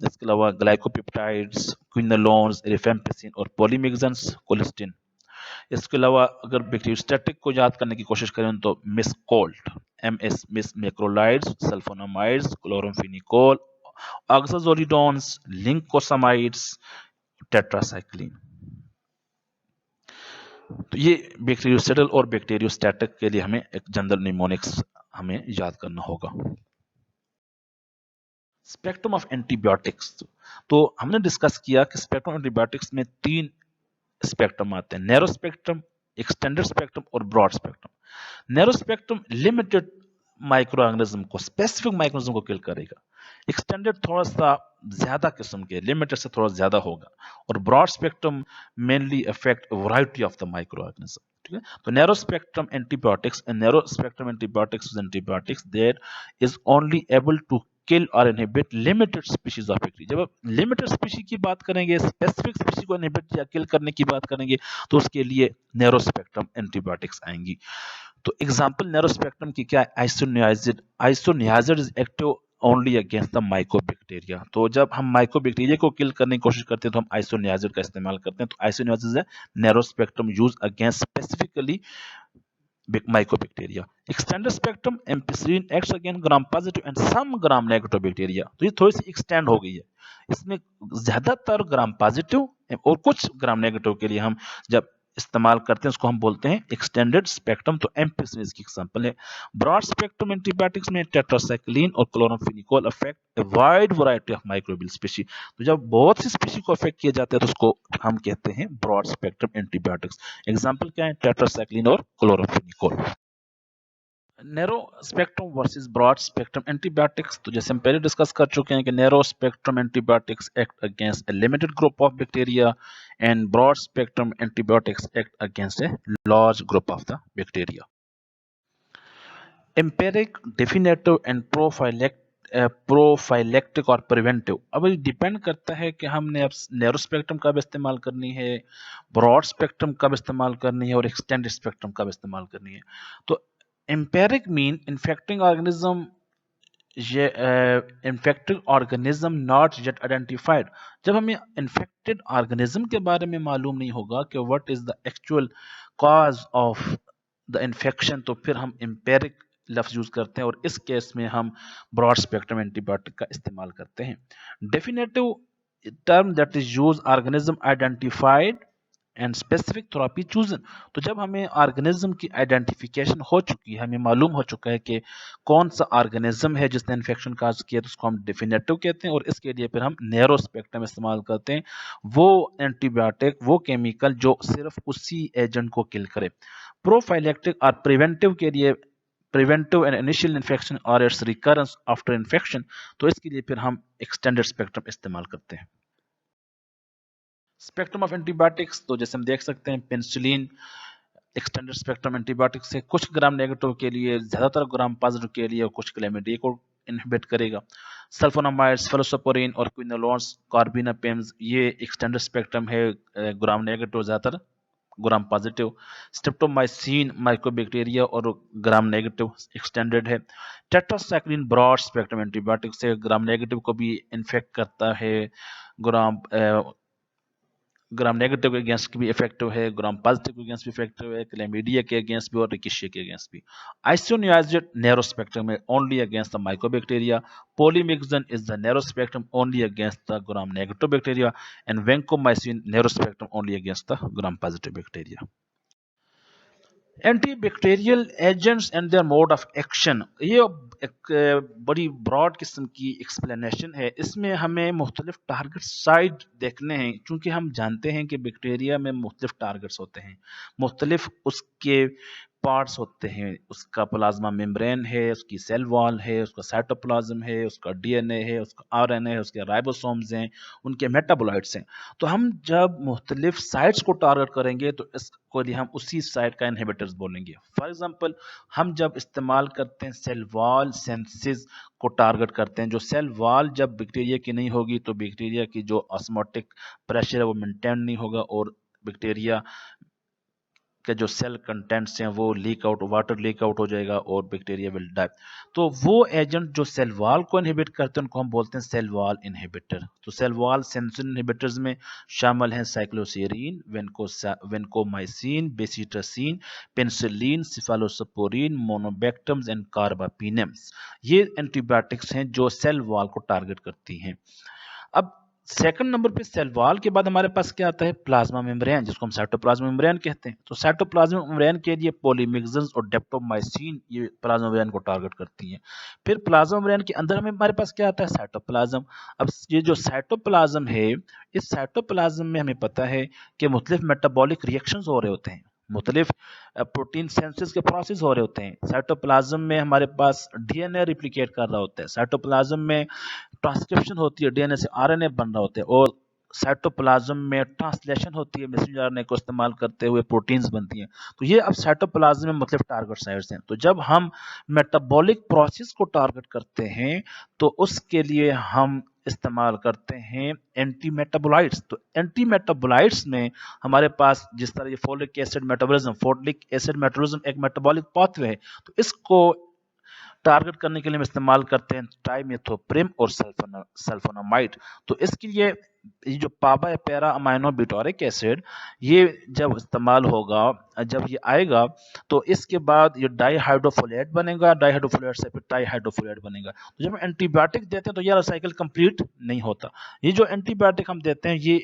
S1: इसके अलावा ग्लाइकोपेप्टाइड्स, क्विनोलोन्स, रिफेम्पिसिन और पॉलीमिक्सन्स, कोलिस्टिन। इसके अलावा अगर बैक्टीरियोस्टैटिक को याद करने की कोशिश करें तो मिसकोल्ट, एम एस मिस macrolides, sulfonamides, chloramphenicol, oxazolidinones, lincosamides, tetracycline. तो ये बैक्टीरियोसिडल और बैक्टीरियोस्टैटिक के लिए हमें एक जनरल निमोनिक्स हमें याद करना होगा। स्पेक्ट्रम ऑफ एंटीबायोटिक्स, तो हमने डिस्कस किया कि स्पेक्ट्रम एंटीबायोटिक्स में 3 स्पेक्ट्रम आते हैं: नैरो स्पेक्ट्रम, एक्सटेंडेड स्पेक्ट्रम और broad spectrum. Narrow spectrum limited micro organism को, स्पेसिफिक माइक्रोनिज्म को किल करेगा। एक्सटेंडेड थोड़ा सा ज्यादा किस्म के, लिमिटेड से थोड़ा ज्यादा होगा। और broad spectrum mainly affect variety of the micro organism. ठीक है, तो narrow spectrum antibiotics, narrow spectrum antibiotics that is only able to kill और inhibit limited species of bacteria. जब आप लिमिटेड स्पीशी की बात करेंगे, स्पेसिफिक स्पीशी को इनहिबिट या किल करने की बात करेंगे, तो उसके लिए नैरो स्पेक्ट्रम एंटीबायोटिक्स आएंगी। तो एग्जांपल नैरो स्पेक्ट्रम की क्या है? Isoniazid. Isoniazid is active only against the mycobacteria. तो जब हम माइकोबैक्टीरिया को किल करने की कोशिश करते हैं तो हम आइसोनियाजिड का इस्तेमाल करते हैं। तो आइसोनियाजिड है narrow spectrum use against specifically mycobacteria. Extended spectrum ampicillin acts against gram positive and some gram negative bacteria. तो ये थोड़ी सी एक्सटेंड हो गई है, इसमें ज्यादातर ग्राम पॉजिटिव और कुछ ग्राम नेगेटिव के लिए हम जब इस्तेमाल करते हैं उसको हम बोलते हैं एक्सटेंडेड स्पेक्ट्रम। तो एम्पिसिलिन इसकी एग्जांपल है। ब्रॉड स्पेक्ट्रम एंटीबायोटिक्स में टेट्रासाइक्लिन और chloramphenicol affect a wide variety of microbial species. तो जब बहुत सी स्पीशी को अफेक्ट किया जाता है तो उसको हम कहते हैं ब्रॉड स्पेक्ट्रम एंटीबायोटिक्स। एग्जांपल क्या है? टेट्रासाइक्लिन और chloramphenicol. Narrow spectrum versus broad spectrum antibiotics, तो जैसे हम पहले डिस्कस कर चुके हैं कि narrow spectrum antibiotics act against a limited group of bacteria and broad spectrum antibiotics act against a large group of the bacteria. Empiric, definitive and prophylactic और preventive. अब ये डिपेंड करता है कि हमने अब नैरो स्पेक्ट्रम कब इस्तेमाल करनी है, ब्रॉड स्पेक्ट्रम कब इस्तेमाल करनी है और एक्सटेंडेड स्पेक्ट्रम कब इस्तेमाल करनी है। तो एम्पेरिक मीन इन्फेक्टिंग ऑर्गेनिज्म, ये infected organism not yet identified. जब हमें इन्फेक्टेड ऑर्गेनिज्म के बारे में मालूम नहीं होगा कि what is the actual cause of the infection, तो फिर हम एम्पेरिक लफ्ज यूज करते हैं और इस केस में हम ब्रॉड स्पेक्ट्रम एंटीबायोटिक का इस्तेमाल करते हैं। Definitive term that is use organism identified and specific therapy chosen. तो जब हमें ऑर्गेनिज्म की आइडेंटिफिकेशन हो चुकी है, हमें मालूम हो चुका है कि कौन सा ऑर्गेनिज्म है जिसने इन्फेक्शन काज किया, तो उसको हम डिफिनेटिव कहते हैं, और इसके लिए फिर हम नैरो स्पेक्ट्रम इस्तेमाल करते हैं, वो एंटीबायोटिक, वो केमिकल जो सिर्फ उसी एजेंट को किल करे। प्रोफाइलेक्टिक और प्रिवेंटिव के लिए, प्रिवेंटिव एंड इनिशियल इन्फेक्शन और इट्स रिकरेंस आफ्टर इन्फेक्शन, तो इसके लिए फिर हम एक्सटेंडेड स्पेक्ट्रम इस्तेमाल करते हैं। स्पेक्ट्रम ऑफ एंटीबायोटिक्स, तो जैसे हम देख सकते हैं पेनिसिलिन एक्सटेंडेड स्पेक्ट्रम एंटीबायोटिक्स है, कुछ ग्राम नेगेटिव के लिए, ज्यादातर ग्राम पॉजिटिव के लिए, और कुछ क्लेमिडिया को इनहिबिट करेगा। सल्फोनामाइड्स, फेलोस्पोरिन और क्विनोलोन्स, कार्बिनापेम्स, ये एक्सटेंडेड स्पेक्ट्रम है, ग्राम नेगेटिव ज्यादातर, ग्राम पॉजिटिव। स्ट्रेप्टोमाइसिन माइक्रोबैक्टीरिया और ग्राम नेगेटिव एक्सटेंडेड है। टेट्रासाइक्लिन ब्रॉड स्पेक्ट्रम एंटीबायोटिक्स है, ग्राम नेगेटिव को भी इन्फेक्ट करता है, ग्राम ग्राम नेगेटिव के अगेंस्ट भी इफेक्टिव है, ग्राम पॉजिटिव के अगेंस्ट भी इफेक्टिव है, क्लेमिडिया के अगेंस्ट भी और रिकिशिया के अगेंस्ट भी। आइसोनियाजिड नैरो स्पेक्ट्रम है, only against the mycobacteria. Polymyxin is the narrow spectrum only against the gram negative bacteria, and vancomycin narrow spectrum only against the Gram positive bacteria. Antibacterial agents and their mode of action, ये एक बड़ी broad किस्म की explanation है। इसमें हमें मुख्तलिफ target site देखने हैं, क्योंकि हम जानते हैं कि बैक्टीरिया में मुख्तलिफ टारगेट्स होते हैं, मुख्तलिफ उसके पार्ट्स होते हैं, उसका प्लाज्मा मेम्ब्रेन है, उसकी सेल वॉल है, उसका साइटोप्लाज्म है, उसका डीएनए है, उसका आरएनए है, उसके राइबोसोम्स हैं, उनके मेटाबोलाइट्स हैं। तो हम जब मुख्तलिफ साइट्स को टारगेट करेंगे तो इसको लिए हम उसी साइट का इनहिबिटर्स बोलेंगे। फॉर एग्जांपल, हम जब इस्तेमाल करते हैं सेल वॉल सेंसिस को टारगेट करते हैं, जो सेल वॉल जब बैक्टीरिया की नहीं होगी तो बैक्टीरिया की जो ऑस्मोटिक प्रेशर है वो मेंटेन नहीं होगा, और बैक्टीरिया के जो सेल कंटेंट्स हैं वो leak out, water leak out हो जाएगा और बैक्टीरिया विल डाई। तो वो एजेंट जो सेल वॉल को इनहिबिट करते हैं उनको हम बोलते हैं सेल वॉल इनहिबिटर। तो सेल वॉल सेंसर इनहिबिटर्स में शामिल हैं cycloserine, vancomycin, bacitracin, penicillin, cephalosporin, monobactams and carbapenems. ये एंटीबायोटिक्स हैं जो सेल वॉल को टारगेट करती हैं। अब सेकंड नंबर पे सेल वॉल के बाद हमारे पास क्या आता है, प्लाज्मा मेम्ब्रेन, जिसको हम साइटोप्लाज्मा मेम्ब्रेन कहते हैं। तो साइटोप्लाज्मा मेम्ब्रेन के लिए पॉलीमिक्सन्स और डेप्टोमाइसिन ये प्लाज्मा मेम्ब्रेन को टारगेट करती हैं। फिर प्लाज्मा मेम्ब्रेन के अंदर हमारे पास क्या आता है, साइटोप्लाज्म। अब ये जो साइटोप्लाज्म है, इस साइटोप्लाज्म में हमें पता है कि मुख्तलिफ मेटाबॉलिक रिएक्शंस हो रहे होते हैं, मुख्तलिफ प्रोटीन सेंसेस के प्रोसेस हो रहे होते हैं। साइटोप्लाज्म में हमारे पास डीएनए रिप्लिकेट कर रहा होता है, साइटोप्लाज्म में ट्रांसक्रिप्शन होती है, डीएनए से आरएनए बन रहा होता है, और साइटोप्लाज्म में ट्रांसलेशन होती है, मैसेंजर आरएनए को इस्तेमाल करते हुए प्रोटीन्स बनती हैं। तो ये अब साइटोप्लाज्म में मतलब टारगेट साइट्स हैं। तो जब हम मेटाबॉलिक प्रोसेस को टारगेट करते हैं तो उसके लिए हम इस्तेमाल करते हैं एंटी मेटाबोलाइट्स। तो एंटी मेटाबोलाइट्स में हमारे पास जिस तरह ये folic acid metabolism, folic acid metabolism एक मेटाबॉलिक पाथवे है, तो इसको टारगेट करने के लिए हम इस्तेमाल करते हैं ट्राइमेथोप्रिम और सल्फोनामाइड। तो इसके लिए ये जो पाबा है पैरा अमाइनो ब्यूटारिक एसिड, ये जब इस्तेमाल होगा, जब ये आएगा तो इसके बाद ये डाईहाइड्रोफोलेट बनेगा, डाईहाइड्रोफोलेट से फिर ट्राईहाइड्रोफोलेट बनेगा। तो जब हम एंटीबायोटिक देते हैं तो यह साइकिल कंप्लीट नहीं होता। ये जो एंटीबायोटिक हम देते हैं ये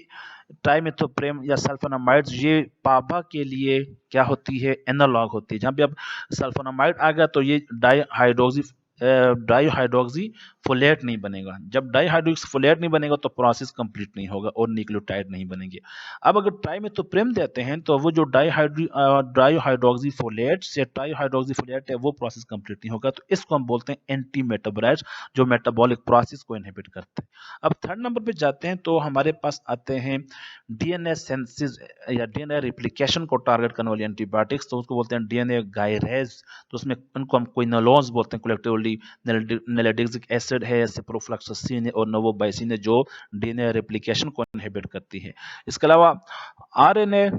S1: ट्राइमेथोप्रिम या सल्फोनामाइड्स, ये पाबा के लिए क्या होती है, एनालॉग होती है। जहाँ पे अब सल्फोनामाइड आ गया तो ये डाईहाइड्रोक्सी फोलेट नहीं बनेगा। जब डाईहाइड्रोक्सी फोलेट नहीं बनेगा तो प्रोसेस कंप्लीट नहीं होगा और न्यूक्लियोटाइड नहीं बनेंगे। अब अगर ट्राइमेथोप्रिम देते हैं तो वो जो डाईहाइड्रोक्सी फोलेट से ट्राईहाइड्रोक्सी फोलेट है वो प्रोसेस कंप्लीट नहीं होगा। तो इसको हम बोलते हैं एंटी मेटाबोलाइट्स, जो मेटाबॉलिक प्रोसेस को इनहिबिट करते हैं। अब थर्ड नंबर पे जाते हैं तो हमारे पास आते हैं डीएनए सेंसिस या डीएनए रिप्लिकेशन को टारगेट करने वाले एंटीबायोटिक्स, तो उसको बोलते हैं डीएनए गायरेज। तो उसमें उनको हम क्विनोलोन्स बोलते हैं कलेक्टिवली। नेलेडिक्सिक एसिड है, सिप्रोफ्लॉक्सासिन है और नोवोबाइसिन है, जो डीएनए रिप्लिकेशन को इनहिबिट करती है। इसके अलावा आरएनए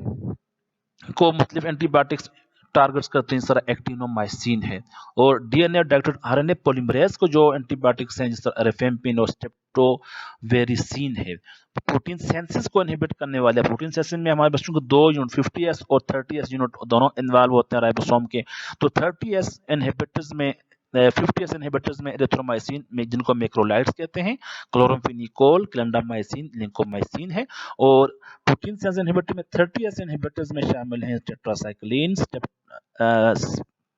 S1: को मुख्तलिफ एंटीबायोटिक्स टारगेट्स करते हैं, इस तरह एक्टिनोमाइसिन है। और डीएनए डायरेक्टेड आरएनए पॉलीमरेज को जो एंटीबायोटिक्स हैं जिस तरह रिफेम्पिन और स्ट्रेप्टोवेरिसिन है। प्रोटीन सेंसिस को इनहिबिट करने वाले, प्रोटीन सेंसिस में हमारे बच्चों को 2 यूनिट 50s और 30s यूनिट दोनों इन्वॉल्व होते हैं राइबोसोम के। तो 30s इनहिबिटर्स में 50s इनहिबिटर्स में एरिथ्रोमाइसिन में जिनको मैक्रोलाइड्स कहते हैं, क्लोरामफेनिकोल, क्लेंडामाइसिन, लिंकोमाइसिन है। और प्रोटीन सेंस इनहिबिटर में 30s इनहिबिटर्स में शामिल हैं tetracycline,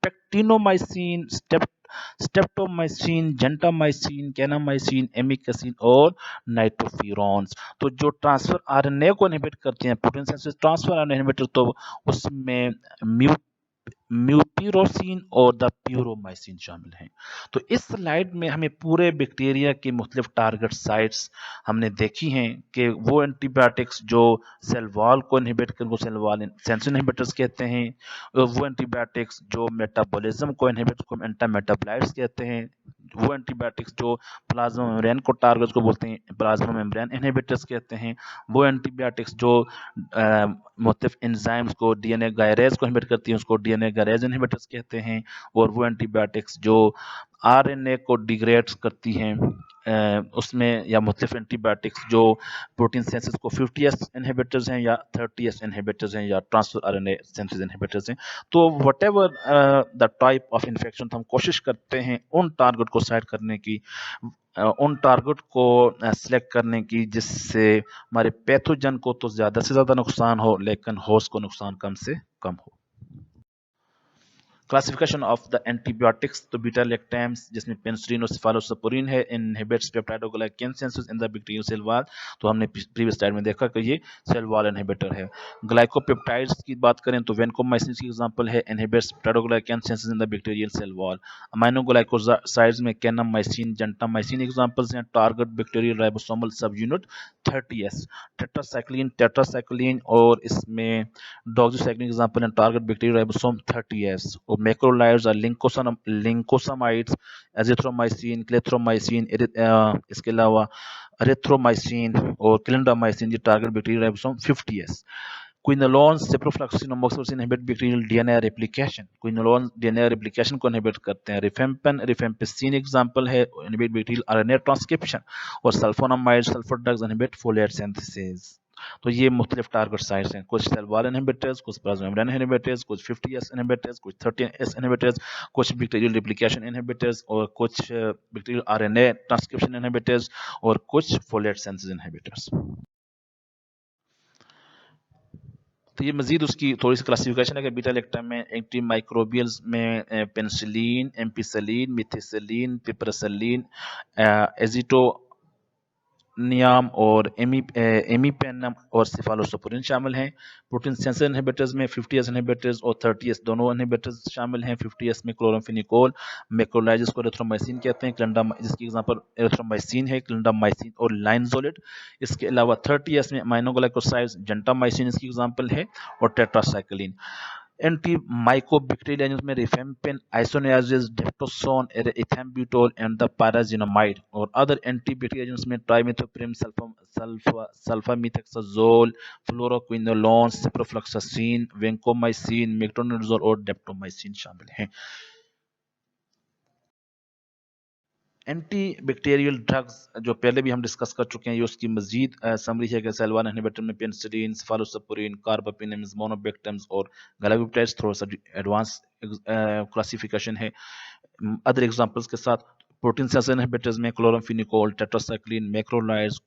S1: स्पेक्टिनोमाइसिन, streptomycin, gentamicin, kanamycin, Amixin और नाइट्रोफिरॉन्स। तो जो ट्रांसफर आरएनए को इनहिबिट करते हैं, protein sense transfer RNA inhibitor, तो उसमें म्यूपिरोसिन और द प्यूरोमाइसिन शामिल हैं। तो इस स्लाइड में हमें पूरे बैक्टीरिया के मुख्तलिफ टारगेट साइट्स हमने देखी हैं कि वो एंटीबायोटिक्स जो सेल वॉल को इनहिबिट कर, वो सेल वॉल सेंस इनहिबिटर्स कहते हैं। वो एंटीबायोटिक्स जो मेटाबॉलिज्म को इनहिबिट को एंटी मेटाबोलाइट्स कहते हैं। वो एंटीबायोटिक्स जो प्लाज्मा मेम्ब्रेन को टारगेट को बोलते हैं, प्लाज्मा मेम्ब्रेन इनहिबिटर्स कहते हैं। वो एंटीबायोटिक्स जो मुख्तलिफ एंजाइम्स को, डीएनए गायरेज को इनहिबिट करती हैं, उसको डीएनए गायरेज इनहिबिटर्स कहते हैं। और वो एंटीबायोटिक्स जो आरएनए को डिग्रेड करती हैं, उसमें, या मुख्तलिफ एंटीबायोटिक्स जो प्रोटीन सेंसेस को 50s इनहिबिटर्स हैं या 30s इनहिबिटर्स हैं या ट्रांसफर आरएनए सेंसेस इनहिबिटर्स हैं। तो whatever the type of infection, हम कोशिश करते हैं उन टारगेट को साइड करने की, उन टारगेट को सिलेक्ट करने की जिससे हमारे पैथोजन को तो ज़्यादा से ज़्यादा नुकसान हो, लेकिन होस्ट को नुकसान कम से कम हो। क्लासिफिकेशन ऑफ द एंटीबायोटिक्स, तो बीटा लैक्टम्स जिसमें पेनिसिलिन और सेफालोस्पोरिन है, inhibits peptidoglycan synthesis in the bacterial cell wall. तो हमने प्रीवियस स्लाइड में देखा कि ये सेल वॉल इनहिबिटर है। ग्लाइकोपेप्टाइड्स की बात करें तो वेनकोमाइसिन की एग्जांपल है, inhibits peptidoglycan synthesis in the bacterial cell wall. Aminoglycosides में कैनामाइसिन, जेंटामाइसिन एग्जांपल्स हैं। Target bacterial ribosomal subunit 30s। Tetracycline और इसमें डॉक्सीसाइक्लिन एग्जांपल है, टारगेट बैक्टीरियल राइबोसोम 30s। और मैक्रोलाइड्स और लिंकोसामाइड्स, एजिथ्रोमाइसिन, क्लेथ्रोमाइसिन, इसके अलावा एरिथ्रोमाइसिन और क्लिंडामाइसिन, ये target bacterial ribosome 50s। Quinolone, ciprofloxacin और moxifloxacin inhibit bacterial DNA replication. Quinolone DNA replication को इनहिबिट करते हैं। रिफेम्पिसिन एग्जांपल है, इनहिबिट बैक्टीरियल आरएनए ट्रांसक्रिप्शन। और sulfonamide, sulfur drugs inhibit folate synthesis. तो ये मुख्तलिफ टारगेट साइट्स हैं, कुछ सेल वॉल इनहिबिटर्स, कुछ प्लाज्मा मेम्ब्रेन इनहिबिटर्स, कुछ 50s इनहिबिटर्स, कुछ 30s इनहिबिटर्स, कुछ बैक्टीरियल रेप्लिकेशन इनहिबिटर्स, और कुछ बैक्टीरियल आरएनए ट्रांसक्रिप्शन इनहिबिटर्स, और कुछ फोलेट सिंथेसिस इनहिबिटर्स। तो ये मजीद उसकी थोड़ी सी क्लासिफिकेशन है कि बीटा लैक्टम में एंटी माइक्रोबियल्स में पेनिसिलिन, एम्पिसिलिन, मिथिसिलिन, पिपरसिलिन, एजिटोनियम और एमीपेनम और सेफालोस्पोरिन शामिल हैं। प्रोटीन सेंसर इनहिबिटर्स में 50s इनहिबिटर्स और 30s दोनों इनहिबिटर्स शामिल हैं। 50s में क्लोरामफेनिकोल, मैक्रोलाइड्स को एरिथ्रोमाइसिन कहते हैं, जिसकी एग्जांपल एरिथ्रोमाइसिन है, क्लिंडामाइसिन और लाइनजोलिड। इसके अलावा 30s में अमाइनोग्लाइकोसाइड्स, जेंटामाइसिन इसकी एग्जांपल है, और टेट्रासाइक्लिन। एंटी माइकोबैक्टीरियल एजेंट्स में रिफेम्पिन, आइसोनियाजिस, डेप्टोसोन, इथैम्ब्यूटोल एंड द पाराजिनामाइड। और अदर एंटीबैक्टीरियल एजेंट्स में trimethoprim, sulfamethoxazole, fluoroquinolone, ciprofloxacin, vancomycin, metronidazole और डेप्टोमाइसिन शामिल हैं। एंटी बैक्टीरियल ड्रग्स जो पहले भी हम डिस्कस कर चुके हैं, ये उसकी मजीद समरी है कि सेल वॉल इनहिबिटर में पेनिसिलिन, सेफालोस्पोरिन, कार्बापेनेम्स, मोनोबैक्टम्स और गलाविपेप्टाइड्स। थोड़ा सा एडवांस क्लासिफिकेशन है अदर एग्जांपल्स के साथ। प्रोटीन सेंसर इनहिबिटर्स में chloramphenicol, tetracycline, macrolides,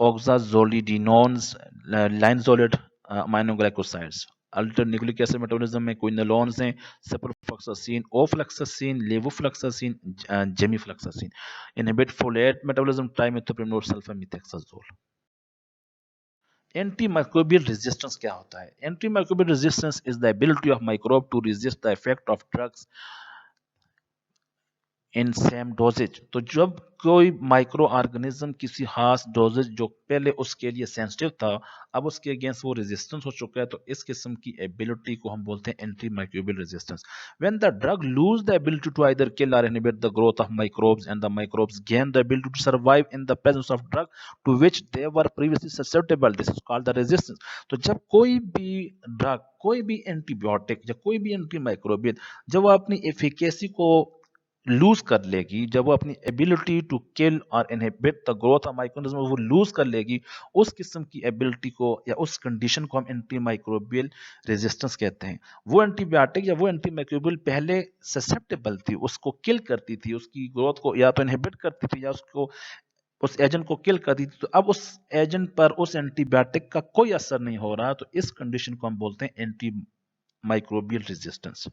S1: oxazolidinones, linezolid, aminoglycosides. Alter nucleic acid metabolism में क्विनोलोन्स हैं, ciprofloxacin, ofloxacin, levofloxacin, gemifloxacin. Inhibit folate metabolism, trimethoprim और सल्फामीथेक्साजोल। एंटीमाइक्रोबियल रेजिस्टेंस क्या होता है? Antimicrobial resistance is the ability of microbe to resist the effect of drugs in same doses. तो जब कोई micro organism किसी खास डोजेज जो पहले उसके लिए सेंसिटिव था, अब उसके अगेंस्ट वो रेजिस्टेंस हो चुका है, तो इस किस्म की एबिलिटी को हम बोलते हैं anti microbial resistance. When the drug lose the ability to either kill और inhibit the growth of microbes and the microbes gain the ability to survive in the presence of drug to which they were previously susceptible, this is called the resistance. तो जब कोई भी drug, कोई भी antibiotic या कोई भी anti microbial जब वो अपनी एफिकेसी को लूज कर लेगी, जब वो अपनी एबिलिटी टू किल और inhibit the growth of microorganism वो लूज कर लेगी, उस किस्म की एबिलिटी को या उस कंडीशन को हम एंटी माइक्रोबियल रेजिस्टेंस कहते हैं। वो एंटीबायोटिक या वो एंटी माइक्रोबियल पहले ससेप्टेबल थी, उसको किल करती थी, उसकी ग्रोथ को या तो इनहिबिट करती थी या उसको उस एजेंट को किल कर दी थी। तो अब उस एजेंट पर उस एंटीबायोटिक का कोई असर नहीं हो रहा, तो इस कंडीशन को हम बोलते हैं anti microbial resistance.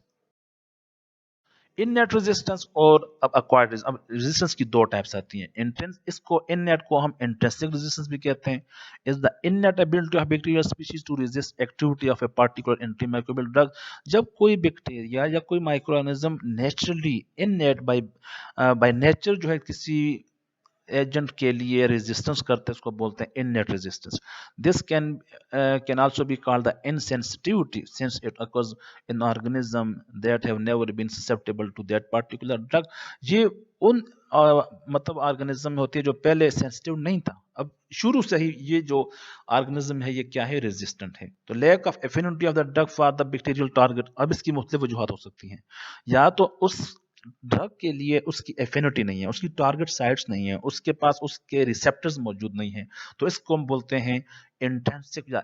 S1: Innate resistance और अब एक्वायर्ड रेजिस्टेंस। अब रेजिस्टेंस की दो टाइप्स आती हैं। इंट्रेंस इसको इननेट को हम इंट्रिंसिक रेजिस्टेंस भी कहते हैं। Is the innate ability of bacterial species to resist activity of a particular antimicrobial drug. जब कोई बैक्टीरिया या कोई microorganism naturally innate by nature जो है किसी एजेंट के लिए रेजिस्टेंस करते हैं, उसको बोलते हैं innate resistance. This can also be called the insensitivity since it occurs in organism that have never been susceptible to that particular drug। ये उन मतलब ऑर्गेनिज्म में होती है जो पहले सेंसिटिव नहीं था, अब शुरू से ही ये जो ऑर्गेनिज्म है ये क्या है, रेजिस्टेंट है। तो lack of affinity of the drug for the bacterial target. अब इसकी मुख्तलिफ वजूहत हो सकती हैं, या तो उस ड्रग के लिए उसकी एफिनिटी नहीं है, उसकी टारगेट साइट्स नहीं है, उसके पास उसके रिसेप्टर्स मौजूद नहीं है, तो इसको हम बोलते हैं इंट्रिंसिक या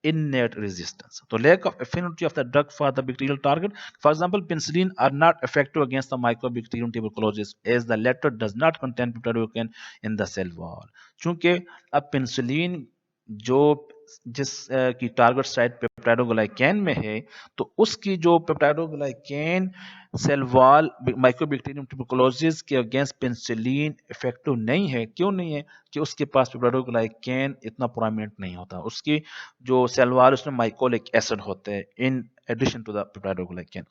S1: innate resistance। तो lack of affinity of the drug for the bacterial target, for example penicillin are not effective against the mycobacterium tuberculosis as the latter does not contain peptidoglycan in the cell wall। चूंकि अब penicillin जो की target site peptidoglycan में है, तो उसकी जो peptidoglycan cell wall microbacterium tuberculosis के अगेंस्ट पेनिसिलिन इफेक्टिव नहीं है। क्यों नहीं है? कि उसके पास पेप्टाइडोग्लाइकेन इतना प्रोमिनेंट नहीं होता, उसकी जो सेल वॉल उसमें माइकोलिक एसिड होते हैं in addition to the peptidoglycan.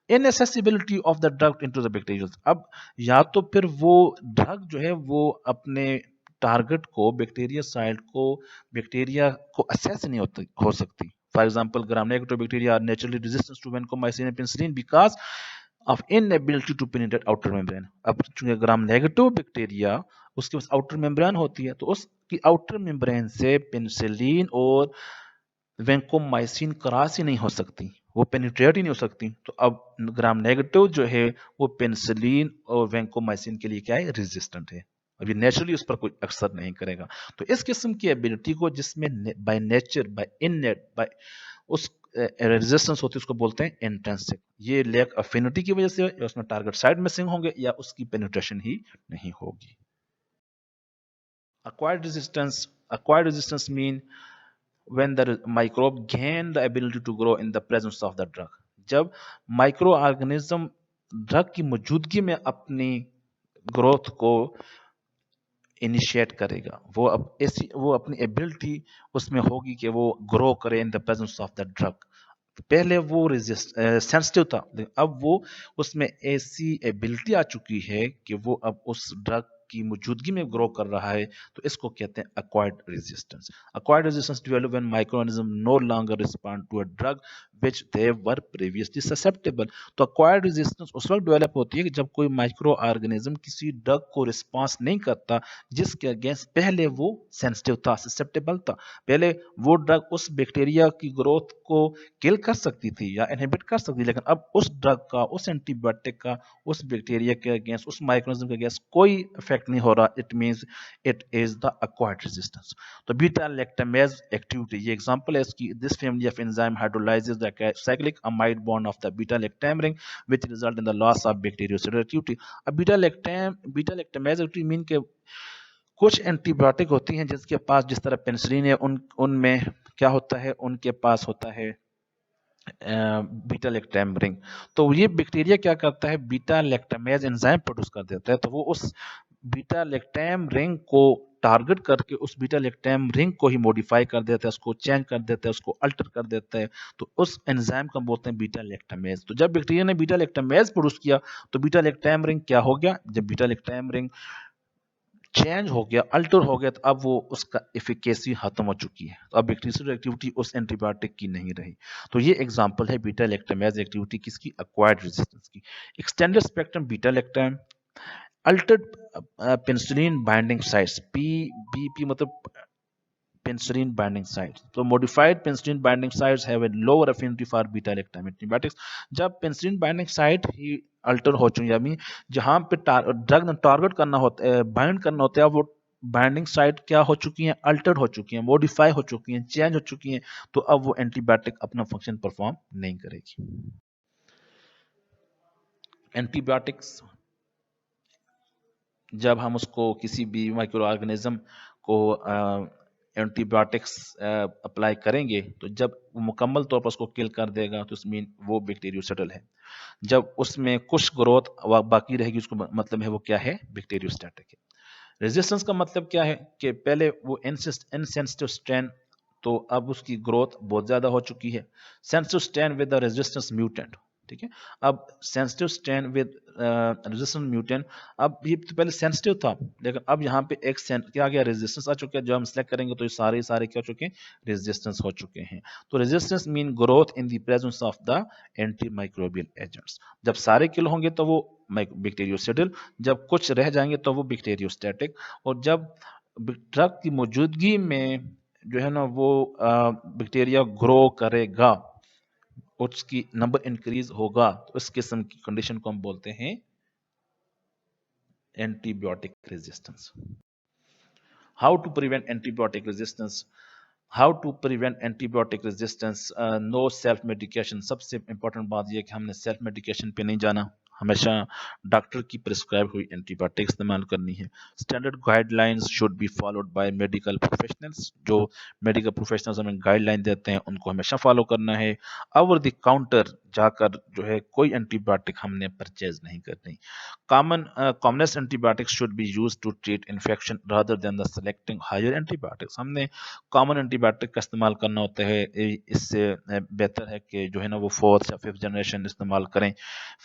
S1: Inaccessibility of the drug into the bacteria. अब या तो फिर वो ड्रग जो है वो अपने टारगेट को बैक्टीरिया को असेस नहीं हो सकती। For example Gram negative bacteria are naturally resistant to vancomycin and penicillin because of inability to penetrate outer membrane. अब चूंकि ग्राम नेगेटिव बैक्टीरिया उसके पास आउटर मेम्ब्रेन होती है, तो उसकी आउटर मेम्ब्रेन से पेनिसिलिन और वेंकोमाइसिन क्रॉस ही नहीं हो सकती, वो पेनिट्रेट ही नहीं हो सकती। तो अब ग्राम नेगेटिव जो है वो पेनिसिलिन और वेंकोमाइसिन के लिए क्या है, रेजिस्टेंट है। अब ये नेचुरली उस पर कोई असर नहीं करेगा। तो इस किस्म की एबिलिटी को जिसमें by nature by innate by उस रेजिस्टेंस होती है उसको बोलते हैं इंट्रिंसिक। ये लैक अफिनिटी की वजह से या उसमें टारगेट साइड मिसिंग होंगे या उसकी पेनिट्रेशन ही नहीं होगी। acquired resistance mean when the microbe gain the ability to grow in the presence of the drug। जब माइक्रो ऑर्गेनिज्म ड्रग की मौजूदगी में अपनी ग्रोथ को इनिशिएट करेगा, वो अब ऐसी वो अपनी एबिलिटी उसमें होगी कि वो ग्रो करे इन the presence of the drug. पहले वो सेंसिटिव था, अब वो उसमें ऐसी एबिलिटी आ चुकी है कि वो अब उस ड्रग की मौजूदगी में ग्रो कर रहा है, तो इसको कहते हैं acquired resistance। acquired resistance develop when microorganism no longer respond to a drug which they were previously susceptible। तो acquired resistance उस वक्त डेवलप होती है कि जब कोई माइक्रो ऑर्गेनिज्म किसी ड्रग को रिस्पॉन्स नहीं करता जिसके अगेंस्ट पहले वो सेंसिटिव था, ससेप्टेबल था। पहले वो ड्रग उस बैक्टीरिया की ग्रोथ को किल कर सकती थी या इनहिबिट कर सकती थी, लेकिन अब उस ड्रग का, उस एंटीबायोटिक का उस बैक्टीरिया के अगेंस्ट, उस माइक्रोनिज्म के अगेंस्ट कोई इफेक्ट नहीं हो रहा। It means it is the acquired resistance. तो बीटा लैक्टामेज एक्टिविटी, ये एग्जांपल है इसकी। This family of enzyme hydrolyses the cyclic amide bond of the beta lactam ring which result in the loss of bacteriocide activity. अब beta lactamase activity mean के कुछ antibiotic होती हैं जिसके पास, जिस तरह पेनिसिलिन है, उनमें क्या होता है, उनके पास होता है बीटा लैक्टम रिंग। तो ये बैक्टीरिया क्या करता है, बीटा लैक्टामेज एंजाइम प्रोड्यूस कर देता है, तो वो उस बीटा लैक्टम रिंग को टारगेट करके उस बीटा लैक्टम रिंग को ही मॉडिफाई कर देता है, उसको चेंज कर देता है, उसको अल्टर कर देता है। तो उस एंजाइम को बोलते हैं बीटा लैक्टामेज। तो जब बैक्टीरिया ने बीटा लैक्टामेज प्रोड्यूस किया तो बीटा लैक्टम रिंग क्या हो गया, जब बीटा लैक्टम रिंग चेंज हो गया, अल्टर हो गया, तो अब वो उसका एफिकेसी खत्म हो चुकी है, तो अब बैक्टीरियल एक्टिविटी उस एंटीबायोटिक की नहीं रही। तो ये एग्जांपल है बीटा लैक्टामेज एक्टिविटी किसकी, एक्वायर्ड रेजिस्टेंस की। Extended spectrum beta lactam altered penicillin binding sites, P B P मतलब penicillin binding sites. So modified penicillin binding sites have a lower affinity for beta lactam antibiotics. जब penicillin binding site ही alter हो चुकी है, यानी जहां पे drug target करना होता है, बाइंड करना होता है, वो बाइंडिंग साइट क्या हो चुकी हैं, अल्टर्ड हो चुकी हैं, मॉडिफाई हो चुकी हैं, चेंज हो चुकी हैं, तो अब वो एंटीबायोटिक अपना फंक्शन परफॉर्म नहीं करेगी। एंटीबायोटिक्स जब हम उसको किसी भी माइक्रो ऑर्गेनिज्म को एंटीबायोटिक्स अप्लाई करेंगे, तो जब वो मुकम्मल तौर पर उसको किल कर देगा तो मीन वो बैक्टीरियोसेटल है। जब उसमें कुछ ग्रोथ बाकी रहेगी, उसको मतलब है वो क्या है, बैक्टीरियोस्टैटिक है। रेजिस्टेंस का मतलब क्या है कि पहले वो इनसेंसिटिव स्ट्रेन, तो अब उसकी ग्रोथ बहुत ज्यादा हो चुकी है। Sensitive strain with the resistance mutant, ठीक है। अब sensitive strain with resistance mutant, अब ये तो पहले सेंसिटिव था, लेकिन अब यहाँ पे एक क्या गया, रेजिस्टेंस आ चुका है। जो हम सिलेक्ट करेंगे तो ये सारे क्या हो चुके हैं, रेजिस्टेंस हो चुके हैं। तो resistance mean growth in the presence of the anti microbial agents. जब सारे किल होंगे तो वो बैक्टीरियोसिडल, जब कुछ रह जाएंगे तो वो बैक्टीरियोस्टैटिक। और जब ड्रग की मौजूदगी में जो है ना वो बैक्टीरिया ग्रो करेगा, उसकी नंबर इंक्रीज होगा, तो इस किस्म की कंडीशन को हम बोलते हैं antibiotic resistance. How to prevent antibiotic resistance, how to prevent antibiotic resistance, no self medication. सबसे इंपॉर्टेंट बात यह कि हमने सेल्फ मेडिकेशन पे नहीं जाना, हमेशा डॉक्टर की प्रिस्क्राइब हुई एंटीबायोटिक इस्तेमाल करनी है। Standard guidelines should be followed by medical professionals, जो मेडिकल प्रोफेशनल्स हमें गाइडलाइन देते हैं उनको हमेशा फॉलो करना है। ओवर द काउंटर जाकर जो है कोई एंटीबायोटिक हमने परचेज नहीं करनी। commonest antibiotics should be used to treat infection rather than the selecting higher antibiotics। हमने कॉमन एंटीबायोटिक का इस्तेमाल करना होता है, इससे बेहतर है कि जो है ना वो फोर्थ या फिफ्थ जनरेशन इस्तेमाल करें।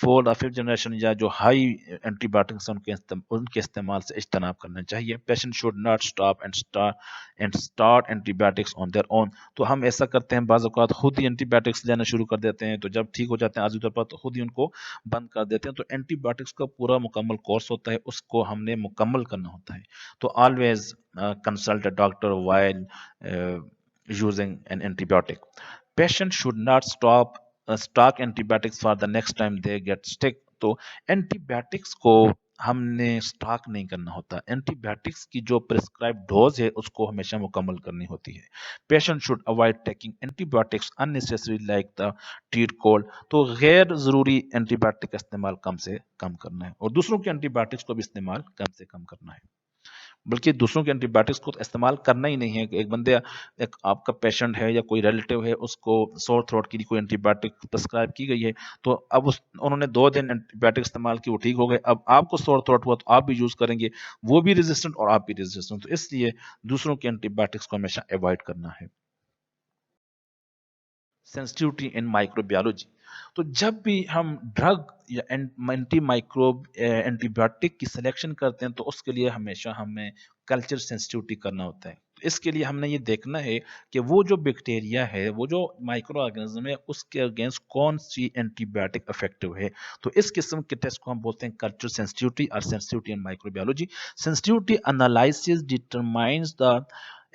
S1: फोर्थ और फिफ्थ जनरेशन या जो हाई एंटीबायोटिक्स उनके इस्तेमाल से इज्तनाब करना चाहिए। Patient should not stop and start antibiotics on their own. तो हम ऐसा करते हैं, बाज़ औक़ात खुद ही एंटीबायोटिक्स लेना शुरू कर देते हैं, तो जब ठीक हो जाते हैं आज़ी तौर पर तो खुद ही उनको बंद कर देते हैं। तो एंटीबायोटिक्स का पूरा मुकम्मल कोर्स होता है, उसको हमने मुकम्मल करना होता है। तो always consult a doctor while using an antibiotic. Patient should not stock antibiotics for the next time they get sick। तो एंटीबायोटिक्स को हमने स्टॉक नहीं करना होता। एंटीबायोटिक्स की जो प्रिस्क्राइब डोज है उसको हमेशा मुकम्मल करनी होती है। Patient should avoid taking antibiotics unnecessary like the treat cold. तो गैर जरूरी एंटीबायोटिक का इस्तेमाल कम से कम करना है, और दूसरों के एंटीबायोटिक्स को भी इस्तेमाल कम से कम करना है। बल्कि दूसरों के एंटीबायोटिक्स को तो इस्तेमाल करना ही नहीं है। एक बंदे, एक आपका पेशेंट है या कोई रिलेटिव है, उसको सोर थ्रोट के लिए कोई एंटीबायोटिक प्रिस्क्राइब की गई है, तो अब उन्होंने 2 दिन एंटीबायोटिक इस्तेमाल की, वो ठीक हो गए। अब आपको सोर थ्रोट हुआ तो आप भी यूज करेंगे, वो भी रेजिस्टेंट और आप भी रेजिस्टेंट, तो इसलिए दूसरों के एंटीबायोटिक्स को हमेशा अवॉइड करना है। सेंसिटिविटी इन माइक्रोबायोलॉजी, तो जब भी हम ड्रग या एंटी माइक्रोब एंटीबायोटिक की सिलेक्शन करते हैं तो उसके लिए हमेशा हमें कल्चर सेंसिटिविटी करना होता है। तो इसके लिए हमने ये देखना है कि वो जो बैक्टीरिया है, वो जो माइक्रो ऑर्गेनिज्म है, उसके अगेंस्ट कौन सी एंटीबायोटिक इफेक्टिव है। तो इस किस्म के टेस्ट को हम बोलते हैं कल्चर सेंसिटिविटी और sensitivity in microbiology. Sensitivity analysis determines the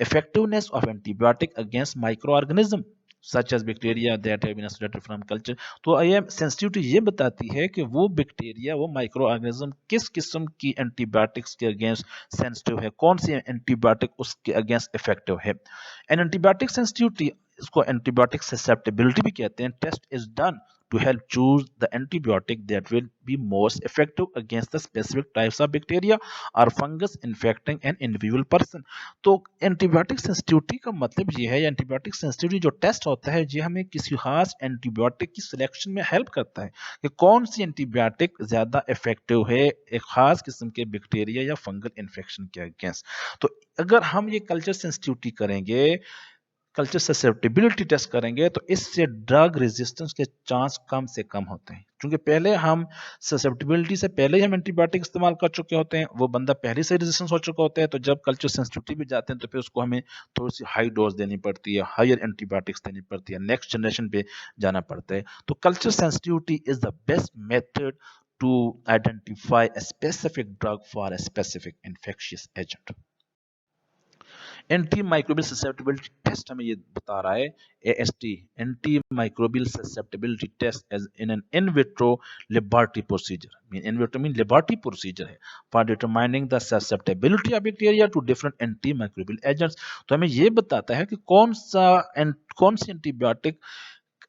S1: effectiveness of antibiotic against microorganism such as bacteria that have been isolated from culture। तो ये सेंसिटिविटी ये बताती है कि वो बैक्टीरिया, वो माइक्रो ऑर्गेनिज्म किस किस्म की एंटीबायोटिक्स के अगेंस्ट सेंसिटिव है, कौन सी एंटीबायोटिक उसके अगेंस्ट इफेक्टिव है। एन एंटीबायोटिक सेंसिटिविटी, इसको एंटीबायोटिक ससेप्टेबिलिटी भी कहते हैं। Test is done to help choose the antibiotic that will be most effective against the specific types of bacteria or fungus infecting an individual person। तो antibiotic sensitivity का मतलब ये है, antibiotic sensitivity जो test होता है, ये हमें किसी खास एंटीबायोटिक की सिलेक्शन में हेल्प करता है कि कौन सी एंटीबायोटिक ज्यादा इफेक्टिव है एक खास किस्म के बैक्टीरिया या फंगल इन्फेक्शन के अगेंस्ट। तो अगर हम ये कल्चर सेंसिटिविटी करेंगे, कल्चर ससेप्टेबिलिटी टेस्ट करेंगे, तो इससे ड्रग रेजिस्टेंस के चांस कम से कम होते हैं। क्योंकि पहले हम ससेप्टेबिलिटी से पहले ही हम एंटीबायोटिक इस्तेमाल कर चुके होते हैं, वो बंदा पहले से रेजिस्टेंस हो चुका होता है। तो जब कल्चर सेंसिटिविटी भी जाते हैं तो फिर उसको हमें थोड़ी सी हाई डोज देनी पड़ती है, हायर एंटीबायोटिक्स देनी पड़ती है, नेक्स्ट जनरेशन पे जाना पड़ता है। तो culture sensitivity is the best method to identify a specific drug for a specific infectious agent। Anti microbial susceptibility test हमें ये बता रहा है, AST, anti microbial susceptibility test as in an in vitro laboratory procedure, mean in vitro mean laboratory procedure है for determining the susceptibility of bacteria to different anti microbial agents. तो हमें ये बताता है कि कौन सी एंटीबायोटिक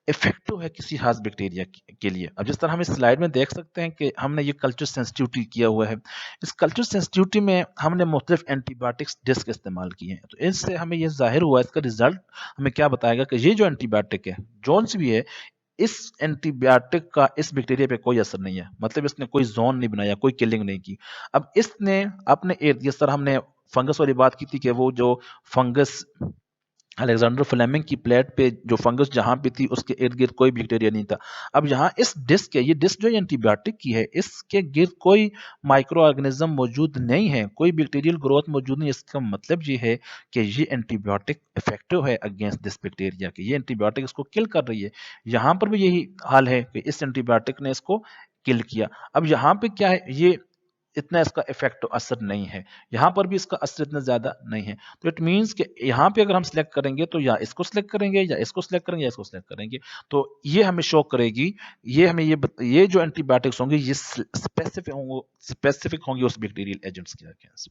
S1: इफेक्टिव है किसी खास बैक्टीरिया के लिए। अब जिस तरह हम इस स्लाइड में देख सकते हैं कि हमने ये कल्चर सेंसिटिविटी किया हुआ है, इस कल्चर सेंसिटिविटी में हमने मुख्तलिफ एंटीबायोटिक्स डिस्क इस्तेमाल किए हैं। तो इससे हमें ये जाहिर हुआ, इसका रिजल्ट हमें क्या बताएगा कि ये जो एंटीबायोटिक है जौन सी भी है, इस एंटीबायोटिक का इस बैक्टीरिया पे कोई असर नहीं है, मतलब इसने कोई जोन नहीं बनाया, कोई किलिंग नहीं की। अब इसने अपने इर्द, जिस तरह हमने फंगस वाली बात की थी कि वो जो फंगस अलेक्जेंडर फ्लेमिंग की प्लेट पे जो फंगस जहां पे थी उसके इर्द गिर्द कोई बैक्टीरिया नहीं था। अब यहाँ इस डिस्क है, ये डिस्क जो एंटीबायोटिक की है, इसके गिर्द कोई माइक्रो ऑर्गेनिज्म मौजूद नहीं है, कोई बैक्टीरियल ग्रोथ मौजूद नहीं। इसका मतलब ये है कि ये एंटीबायोटिक इफेक्टिव है अगेंस्ट दिस बैक्टीरिया के, ये एंटीबायोटिक इसको किल कर रही है। यहाँ पर भी यही हाल है कि इस एंटीबायोटिक ने इसको किल किया। अब यहाँ पे क्या है, ये इतना इसका इफेक्ट असर नहीं है, यहाँ पर भी इसका असर इतना ज्यादा नहीं है। तो इट मींस कि यहाँ पे अगर हम सिलेक्ट करेंगे तो या इसको सिलेक्ट करेंगे या इसको सिलेक्ट करेंगे या इसको सिलेक्ट करेंगे, तो ये हमें शो करेगी, ये हमें ये जो एंटीबायोटिक्स होंगे ये स्पेसिफिक होंगे उस बैक्टीरियल एजेंट्स के अगेंस्ट।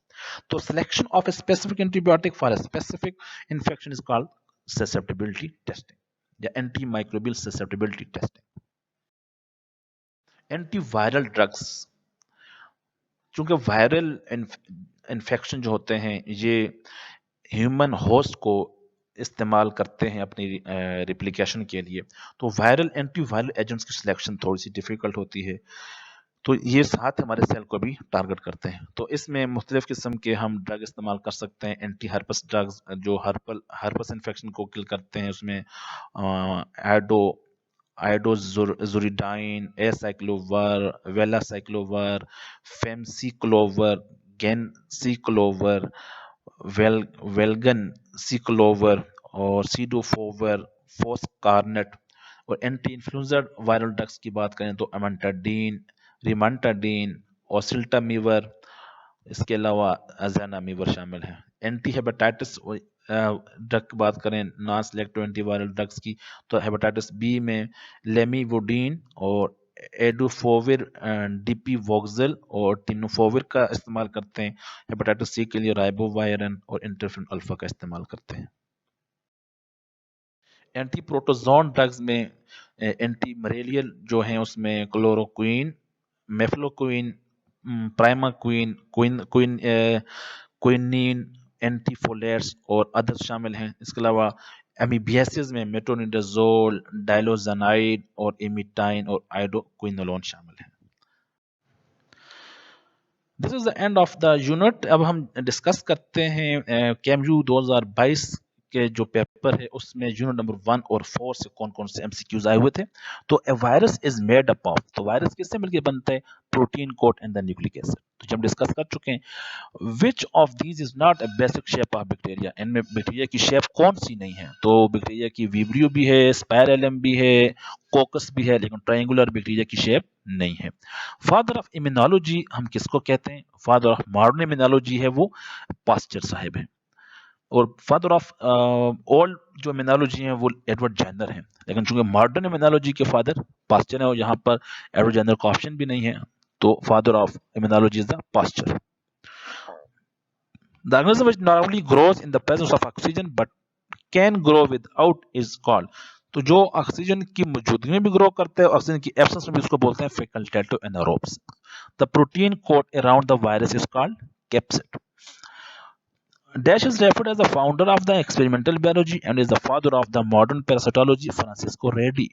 S1: तो selection of a specific antibiotic for a specific infection is called susceptibility testing या anti microbial susceptibility testing. Antiviral drugs, चूंकि वायरल इन्फेक्शन जो होते हैं ये ह्यूमन होस्ट को इस्तेमाल करते हैं अपनी रिप्लिकेशन के लिए, तो वायरल एंटीवायरल एजेंट्स की सिलेक्शन थोड़ी सी डिफिकल्ट होती है। तो ये साथ हमारे सेल को भी टारगेट करते हैं। तो इसमें मुख्तलिफ किस्म के हम ड्रग इस्तेमाल कर सकते हैं। एंटी हर्पस ड्रग्स जो हर्पस इन्फेक्शन को किल करते हैं, उसमें एडो आइडोजुरिडाइन, एसाइक्लोवर, वेलासाइक्लोवर, फेमसीक्लोवर, गेनसीक्लोवर, वेलगन सीक्लोवर और सीडोफोवर, फोस्कारनेट। और एंटी इन्फ्लुएंजा वायरल ड्रग्स की बात करें तो अमेंटाडीन, रिमांटाडीन, ओसिल्टामीवर, इसके अलावा अज़ैनामीवर शामिल है। एंटी हेपेटाइटिस ड्रग की बात करें, नॉन सेलेक्टिव एंटीवायरल ड्रग्स की, तो हेपेटाइटिस बी में लेमिवोडीन और एडुफोविर, डिपीवोक्सेल और टिनोफोविर का इस्तेमाल करते हैं। हेपेटाइटिस सी के लिए राइबोवायरन और इंटरफेरन अल्फा का इस्तेमाल करते हैं। एंटी प्रोटोजोन ड्रग्स में एंटी मलेरियल जो हैं उसमें क्लोरोक्वीन, मेफ्लोक्वीन, प्राइमाक्वीन, क्विनीन, एंटीफोलेट्स और अदर शामिल हैं। इसके अलावा एमीबियासिस में मेट्रोनिडाजोल, डाइलोजानाइड और इमिटाइन और आइडोक्विनोलोन शामिल हैं। This is the end of the unit. अब हम डिस्कस करते हैं केएमयू 2022 के जो पेपर है उसमें यूनिट नंबर 1 और 4 से कौन कौन से एमसीक्यूज आए हुए थे। तो a virus is made up of, तो वायरस किससे मिलकर बनता है, protein coat and the nucleic acid. तो जब हम डिस्कस कर चुके हैं which of these is not a basic shape of bacteria, इनमें बैक्टीरिया की शेप कौन सी नहीं है। तो बैक्टीरिया की विब्रियो भी है, स्पाइरलम भी है, कोकस भी है, लेकिन ट्रायंगुलर बैक्टीरिया की शेप नहीं है। फादर ऑफ इम्यूनोलॉजी हम किसको कहते हैं, फादर ऑफ मॉडर्न इम्यूनोलॉजी है वो पास्चर साहिब है। और फादर ऑफ ओल्ड जो इम्यूनोलॉजी है वो एडवर्ड जेनर है, लेकिन चूंकि मॉडर्न इम्यूनोलॉजी के फादर पास्चर है और यहाँ पर एडवर्ड जेनर का ऑप्शन भी नहीं है, तो father of immunology is the Pasteur. The organism which not only grows in the presence of oxygen but can grow without is called, तो जो ऑक्सीजन की मौजूदगी में भी ग्रो करते हैं, ऑक्सीजन की एब्सेंस में भी उसको बोलते हैं facultative anaerobes. The protein coat around the virus is called capsid. Dash is referred as the founder of the experimental biology and is the father of the modern parasitology, Francisco Redi.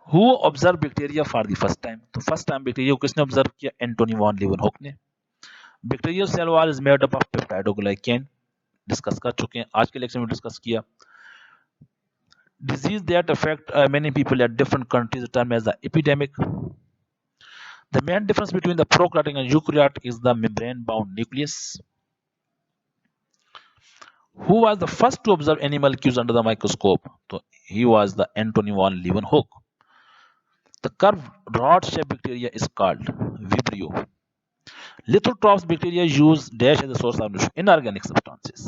S1: Who observed bacteria for the first time? तो first time bacteria को किसने observe किया, Antonie van Leeuwenhoek ने। Bacterial cell wall is made up of peptidoglycan, discuss कर चुके हैं, आज के लेक्चर में डिस्कस किया। Disease that affect many people at different countries is termed as the epidemic. The main difference between the prokaryotic and eukaryotic is the membrane-bound nucleus. Who was the first to observe any molecules under the microscope? So he was the Anthony von Leeuwenhoek. The curved rod-shaped bacteria is called Vibrio. Lithotrophs bacteria use dash as a source of inorganic substances.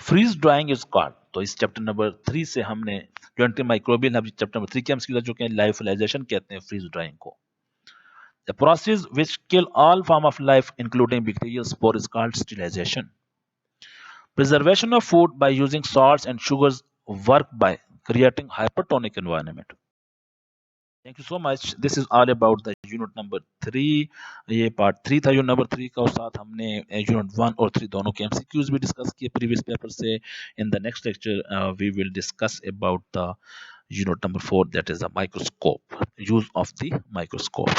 S1: Freeze drying is called. तो इस chapter number 3 से हमने जो anti microbial है chapter number 3 के हम सीधा जो कि लाइफलाइजेशन कहते हैं फ्रीज ड्राइंग को। The process which kill all form of life including bacterial spore is called sterilisation. Preservation of food by using salts and sugars work by creating hypertonic environment. Thank you so much. This is all about the unit number 3। ये part 3 था unit number 3 का, और साथ हमने unit 1 और 3 दोनों के MCQs भी डिस्कस किए प्रीवियस पेपर से। In the next lecture we will discuss about the unit number 4, that is the microscope, use of the microscope.